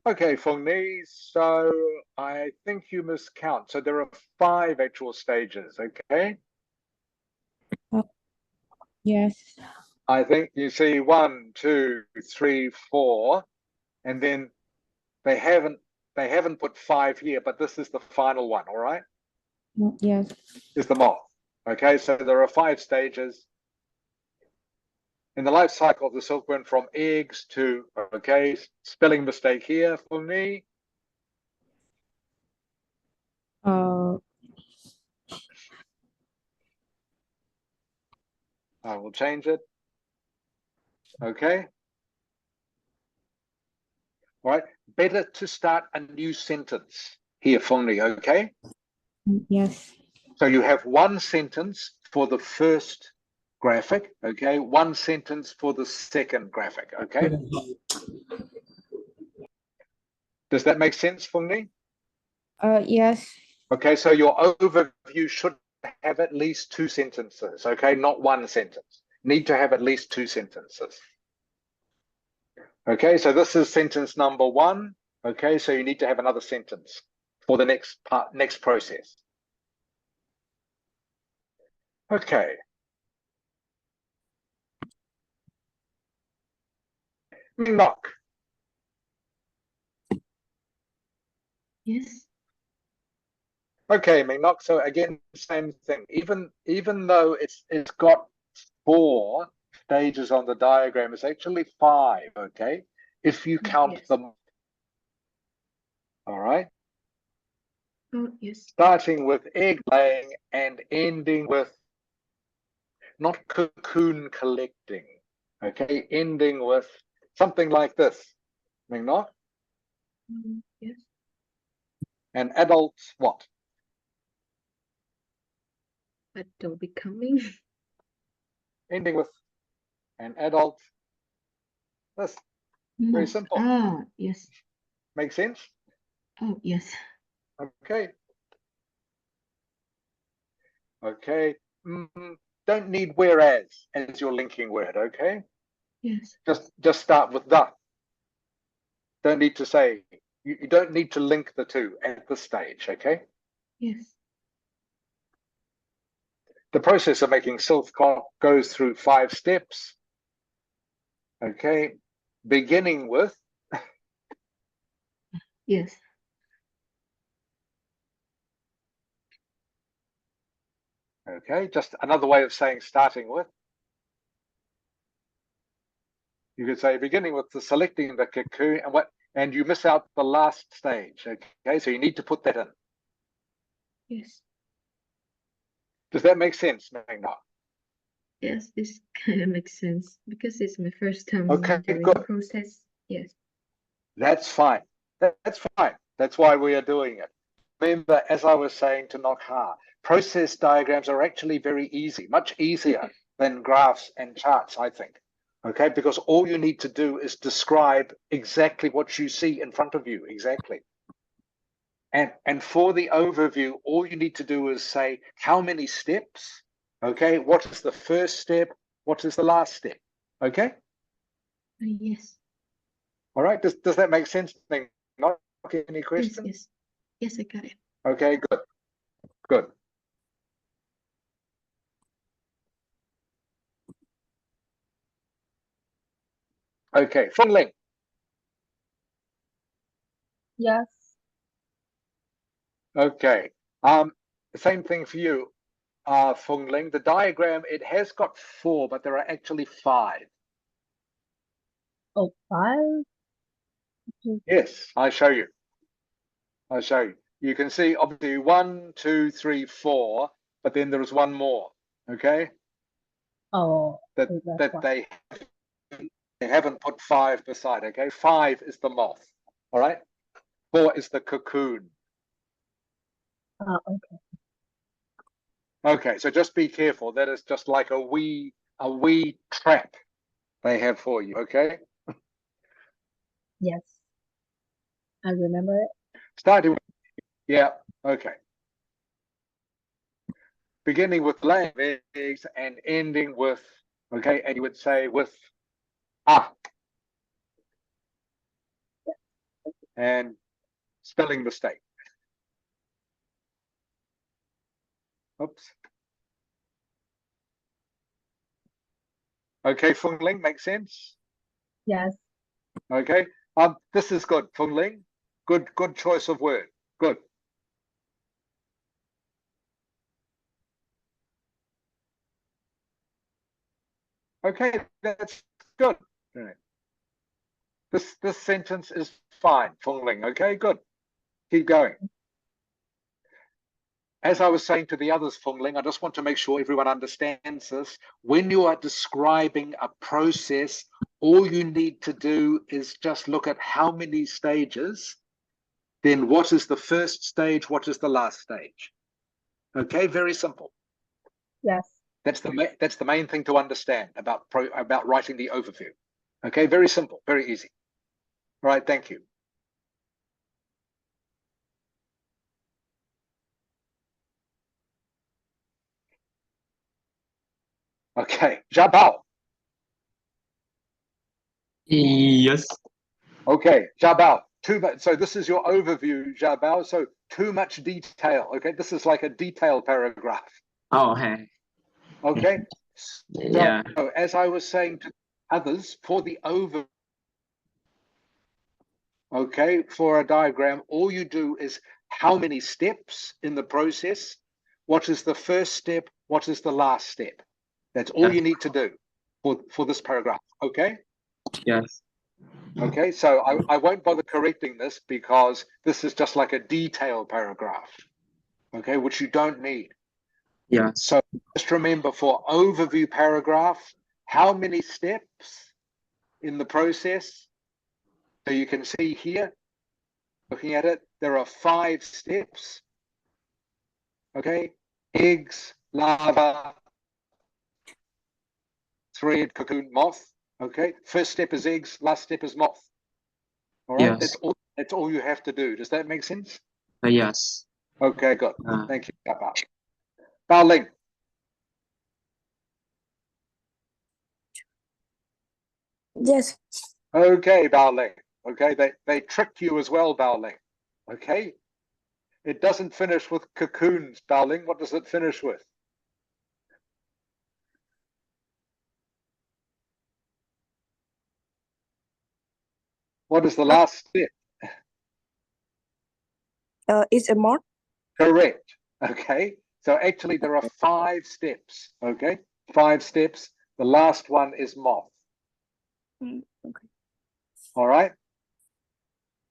okay, for me, so I think you miscount. So there are 5 actual stages, okay? Yes. I think you see 1, 2, 3, 4, and then they haven't put 5 here, but this is the final one, all right? Yes. Is the moth. Okay, so there are 5 stages in the life cycle of the silkworm, from eggs to, okay, spelling mistake here for me. Uh, I will change it. Okay. All right. Better to start a new sentence here for me, okay? yes. So you have 1 sentence for the first graphic, okay? 1 sentence for the second graphic, okay? Does that make sense for me? Yes. Okay, so your overview should have at least 2 sentences, okay? Not 1 sentence. Need to have at least 2 sentences. Okay, so this is sentence number 1. Okay, so you need to have another sentence for the next part, next process. Okay. Knock. Yes. Okay, Mingnock. So again, same thing. Even though it's got 4 stages on the diagram, it's actually 5. Okay, if you count Yes. them. All right. Oh, yes. Starting with egg laying and ending with not cocoon collecting. Okay, ending with something like this. Mingnock. Yes. 'Not? And adults what? ？ Yes. 嗯， yes。 Oh, yes. 嗯， yes。 Oh, yes. adult becoming. Ending with an adult. That's very Must. simple. Ah, yes. Make sense? Oh, yes. Okay. Okay. Don't need whereas as your linking word, okay? Yes. Just start with the. Don't need to say, you don't need to link the two at this stage, okay? Yes. The process of making silk goes through 5 steps, okay? Beginning with, Yes. okay? Just another way of saying starting with. You could say beginning with the selecting the cocoon and you miss out the last stage, okay? So you need to put that in. Yes. Does that make sense, Magna? Yes, this kind of makes sense because it's my first time Okay, doing good. the process. Yes. That's fine. That's fine. That's why we are doing it. Remember, as I was saying to Nokha, process diagrams are actually very easy, much easier than graphs and charts, I think. Okay, because all you need to do is describe exactly what you see in front of you, exactly. And for the overview, all you need to do is say how many steps, okay? What is the first step? What is the last step? Okay? Yes. All right, does that make sense? Not any Yes, questions? yes. Yes, I got it. Okay, good, good. Okay, Feng Ling. Yes. Okay, same thing for you, Feng Ling. The diagram, it has got 4, but there are actually 5. Oh, 5. Yes, I'll show you. I'll show you. You can see obviously 1, 2, 3, 4, but then there is one more. Okay, Oh, that okay, that's that fine. they haven't put 5 beside. Okay, 5 is the moth. All right, 4 is the cocoon. Okay. Okay, so just be careful. That is just like a wee trap they have for you. Okay, Yes. I remember it. starting with, yeah. Okay, beginning with laying eggs and ending with, okay, and you would say with and spelling mistake. Oops. Okay, Feng Ling, makes sense? Yes. Okay. This is good, Feng Ling. Good choice of word. Good. Okay, that's good. All right. This sentence is fine, Feng Ling. Okay, good. Keep going. As I was saying to the others, Feng Ling, I just want to make sure everyone understands this. When you are describing a process, all you need to do is just look at how many stages, then what is the first stage, what is the last stage. Okay, very simple. Yes. That's the main thing to understand about writing the overview. Okay, very simple, very easy. All right, thank you. Okay, Jabao. Yes. Okay, Jabao. So this is your overview, Jabao. So too much detail. Okay, this is like a detail paragraph. Oh, hey. Okay. Yeah. So as I was saying to others, for the overview, okay, for a diagram, all you do is how many steps in the process, what is the first step, what is the last step. That's all Yes. you need to do for this paragraph, okay? Yes. Okay, so I won't bother correcting this because this is just like a detail paragraph, okay, which you don't need. Yes. So just remember for overview paragraph, how many steps in the process? So you can see here, looking at it, there are 5 steps. Okay, eggs, larva, thread, cocoon, moth. Okay, first step is eggs, last step is moth. All right, Yes. that's all you have to do. Does that make sense? Yes. Okay, good. Uh, Thank you, Papa. Bao Ling. Yes. Okay, Bao Ling. Okay, they tricked you as well, Bao Ling. Okay, it doesn't finish with cocoons, Bao Ling. What does it finish with? What is the last step? It's a moth. Correct. Okay, so actually there are 5 steps. Okay, 5 steps. The last one is moth. Okay. All right.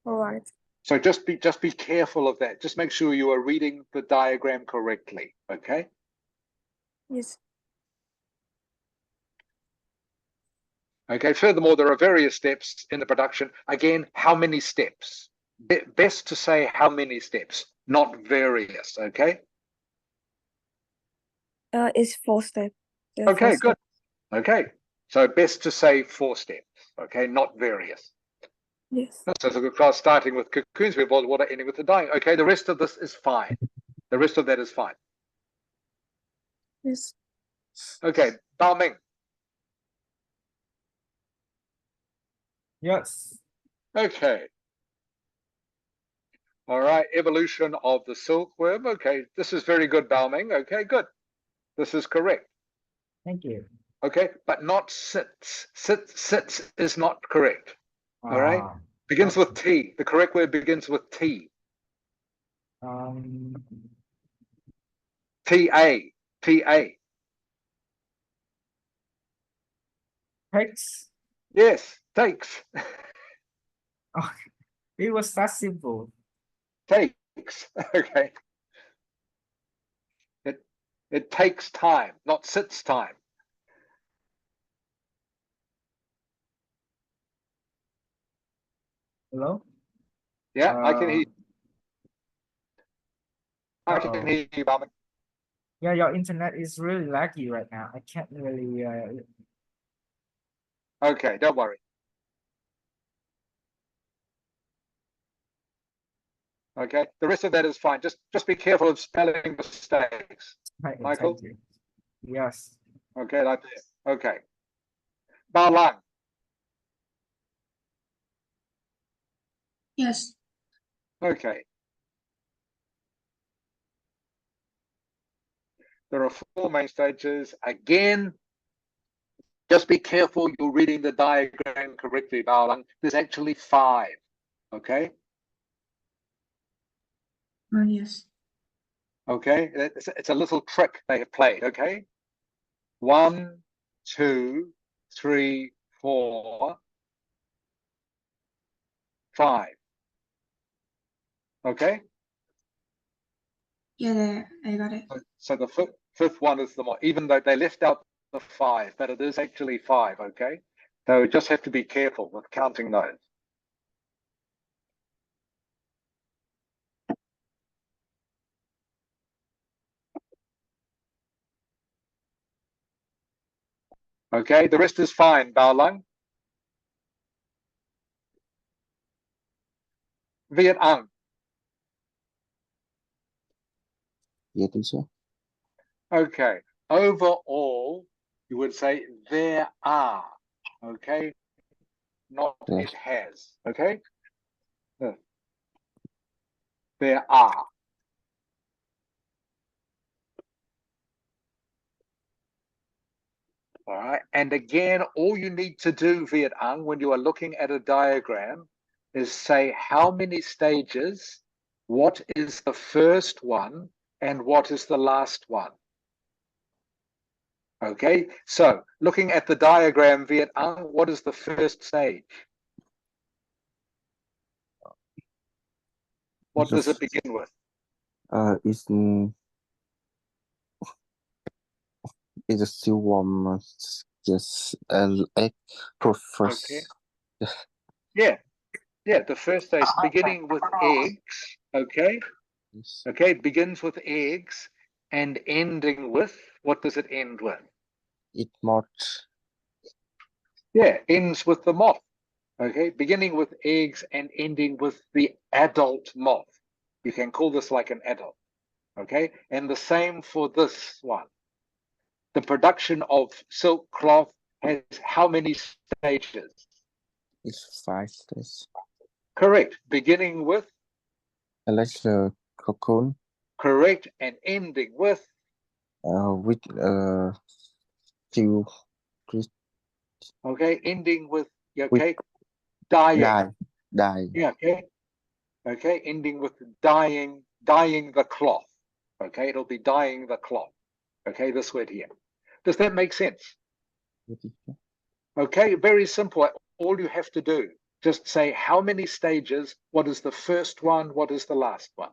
All right. So just be careful of that. Just make sure you are reading the diagram correctly. Okay. Yes. Okay. Furthermore, there are various steps in the production. Again, how many steps? Best to say how many steps, not various. Okay. It's 4 steps. There are 4 Okay. Good. steps. Okay. So best to say 4 steps. Okay, not various. Yes. So it's a good class starting with cocoons, we boil water, ending with the dyeing. Okay, the rest of this is fine. The rest of that is fine. Yes. Okay, Bao Ming. Yes. Okay. All right, evolution of the silkworm. Okay, this is very good, Bao Ming. Okay, good. This is correct. Thank you. Okay, but not sits. Sits is not correct. All right, Uh, begins with okay. T. The correct word begins with T. Um, T-A. T-A. Takes. Yes, takes. Oh, it was that simple. Takes. Okay. It takes time, not sits time. Hello? Yeah, I can hear you. I can Uh-oh. hear you, Bao Ming. Yeah, your internet is really laggy right now. I can't really Okay, don't worry. Okay, the rest of that is fine. Just be careful of spelling mistakes. Michael? thank you. Yes. Okay, like that. Okay. Bao Lang. Yes. Okay. There are 4 main stages. Again, just be careful you're reading the diagram correctly, Bao Lang. There's actually 5. Okay. Yes. Okay. It's a little trick they have played. Okay. 1, 2, 3, 4, 5. Okay. Yeah, there, I got it. So the fifth one is the more, even though they left out the 5, but it is actually 5. Okay. So just have to be careful with counting those. Okay. The rest is fine, Bao Lang. Viet Ang. Yeah, teacher. Okay. Overall, you would say there are. Okay. Not Yes. it has. Okay. There are. All right. And again, all you need to do, Viet Ang, when you are looking at a diagram is say how many stages, what is the first one, and what is the last one. Okay. So looking at the diagram, Viet Ang, what is the first stage? What does it begin with? It's a silkworm. Just egg first. Okay. Yeah. Yeah, the first stage beginning with eggs, okay? Yes. Okay, begins with eggs, and ending with, what does it end with? It moth. Yeah, ends with the moth. Okay, beginning with eggs and ending with the adult moth. You can call this like an adult. Okay, and the same for this one. The production of silk cloth has how many stages? It's 5 days. Correct. Beginning with? Like the cocoon. Correct. And ending with? With few. Okay, ending with, okay, With dyeing. dye. Yeah, okay. Okay, ending with dyeing the cloth. Okay, it'll be dyeing the cloth. Okay, this word here. Does that make sense? Okay, very simple. All you have to do, just say how many stages, what is the first one, what is the last one?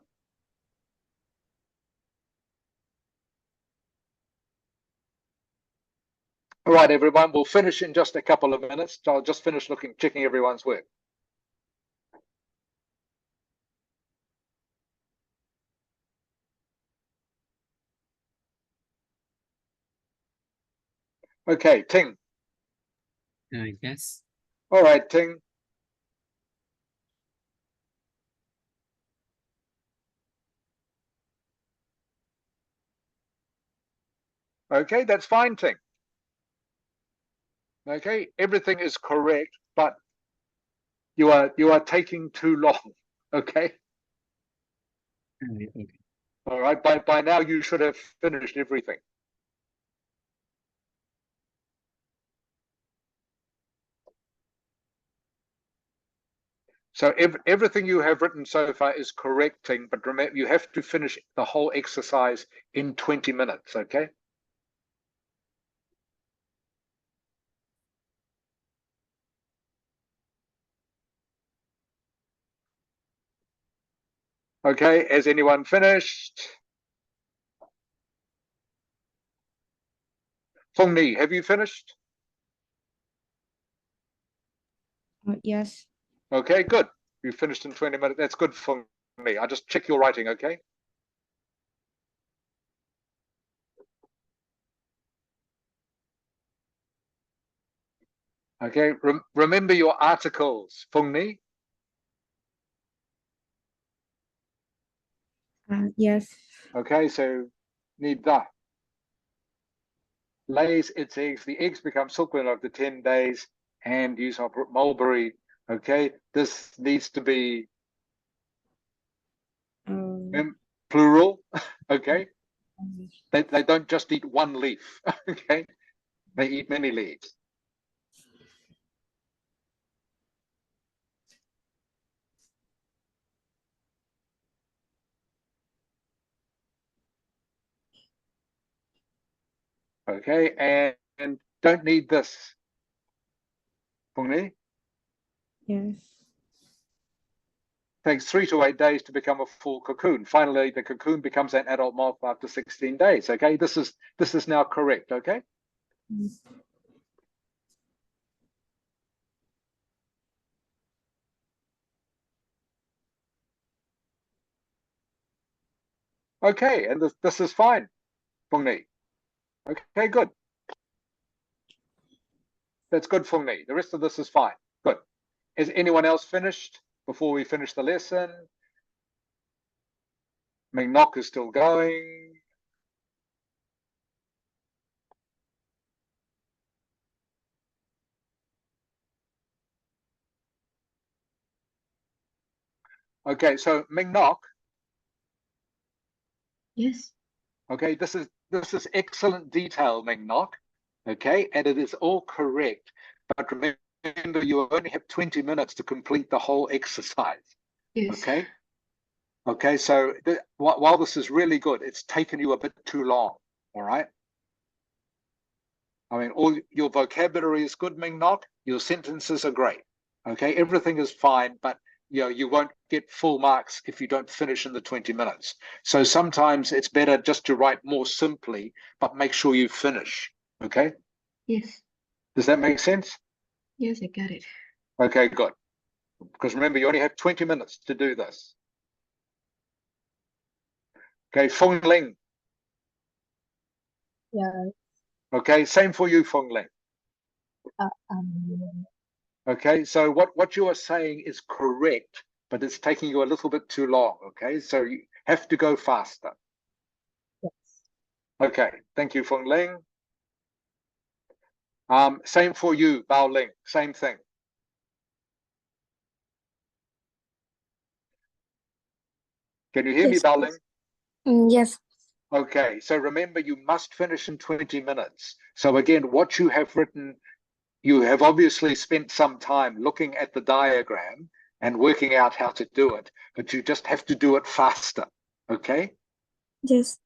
All right, everyone, we'll finish in just a couple of minutes. I'll just finish checking everyone's work. Okay, Ting. Yes. All right, Ting. Okay, that's fine, Ting. Okay, everything is correct, but you are taking too long. Okay. Okay. All right, by now you should have finished everything. So everything you have written so far is correct, Ting, but remember, you have to finish the whole exercise in 20 minutes, okay? Okay, has anyone finished? Fong Ni, have you finished? Yes. Okay, good. You finished in 20 minutes. That's good for me. I just check your writing, okay? Okay, remember your articles, Fong Ni. Yes. Okay, so need that. Lays its eggs. The eggs become silkworm after 10 days and use of mulberry. Okay, this needs to be plural. Okay, they don't just eat one leaf. Okay, they eat many leaves. Okay, and don't need this. Fong Ni? Yes. Takes 3 to 8 days to become a full cocoon. Finally, the cocoon becomes an adult moth after 16 days. Okay, this is now correct. Okay. Okay, and this is fine, Fong Ni. Okay, good. That's good, Fong Ni. The rest of this is fine. Good. Is anyone else finished before we finish the lesson? Ming Nok is still going. Okay, so Ming Nok. Yes. Okay, this is excellent detail, Ming Nok. Okay, and it is all correct. But remember, you only have 20 minutes to complete the whole exercise. Yes. Okay. Okay, so while this is really good, it's taken you a bit too long. All right. I mean, all your vocabulary is good, Ming Nok. Your sentences are great. Okay, everything is fine, but you won't get full marks if you don't finish in the 20 minutes. So sometimes it's better just to write more simply, but make sure you finish. Okay. Yes. Does that make sense? Yes, I got it. Okay, good. Because remember, you only have 20 minutes to do this. Okay, Fong Ling. Yeah. Okay, same for you, Fong Ling. Yeah. Okay, so what you are saying is correct, but it's taking you a little bit too long. Okay, so you have to go faster. Yes. Okay, thank you, Fong Ling. Same for you, Bao Ling, same thing. Can you hear me, Yes. Bao Ling? Yes. Okay, so remember you must finish in 20 minutes. So again, what you have written, you have obviously spent some time looking at the diagram and working out how to do it, but you just have to do it faster, okay? Yes.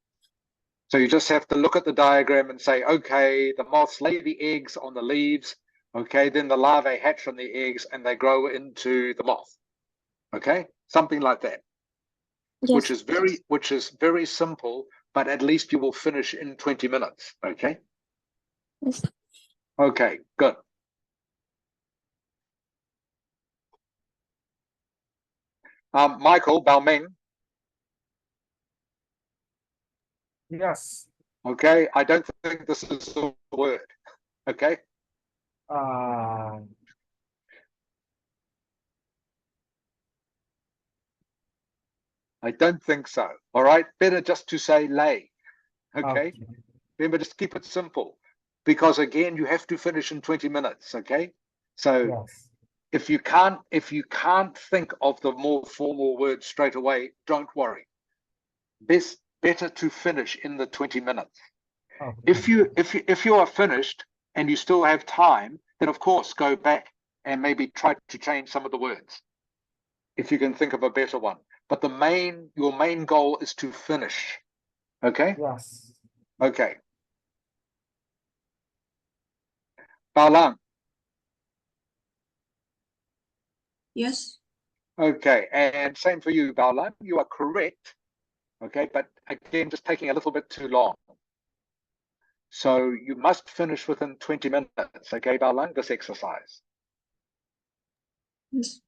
So you just have to look at the diagram and say, okay, the moths lay the eggs on the leaves, okay, then the larvae hatch from the eggs and they grow into the moth, okay? Something like that, which Yes. is very simple, but at least you will finish in 20 minutes, okay? Yes. Okay, good. Michael, Bao Ming, Yes. okay, I don't think this is a word, okay? I don't think so, all right? Better just to say lay, okay? Okay. Remember, just keep it simple, because again, you have to finish in 20 minutes, okay? So Yes. if you can't think of the more formal word straight away, don't worry. Better to finish in the 20 minutes. Okay. If you are finished and you still have time, then of course go back and maybe try to change some of the words, if you can think of a better one. But your main goal is to finish. Okay? Yes. Okay. Bao Lang. Yes. Okay, and same for you, Bao Lang. You are correct. Okay, but again, just taking a little bit too long. So you must finish within 20 minutes, okay, Bao Lang, this exercise. Yes.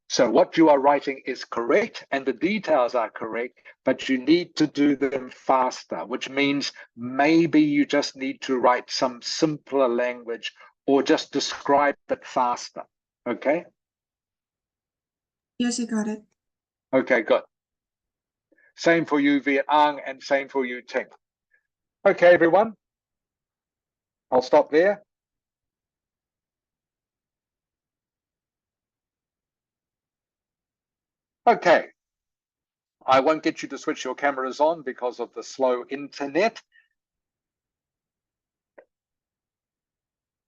So what you are writing is correct and the details are correct, but you need to do them faster, which means maybe you just need to write some simpler language or just describe it faster, okay? Yes, I got it. Okay, good. Same for you, Viet Ang, and same for you, Ting. Okay, everyone. I'll stop there. Okay. I won't get you to switch your cameras on because of the slow internet.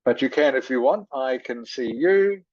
But you can if you want. I can see you.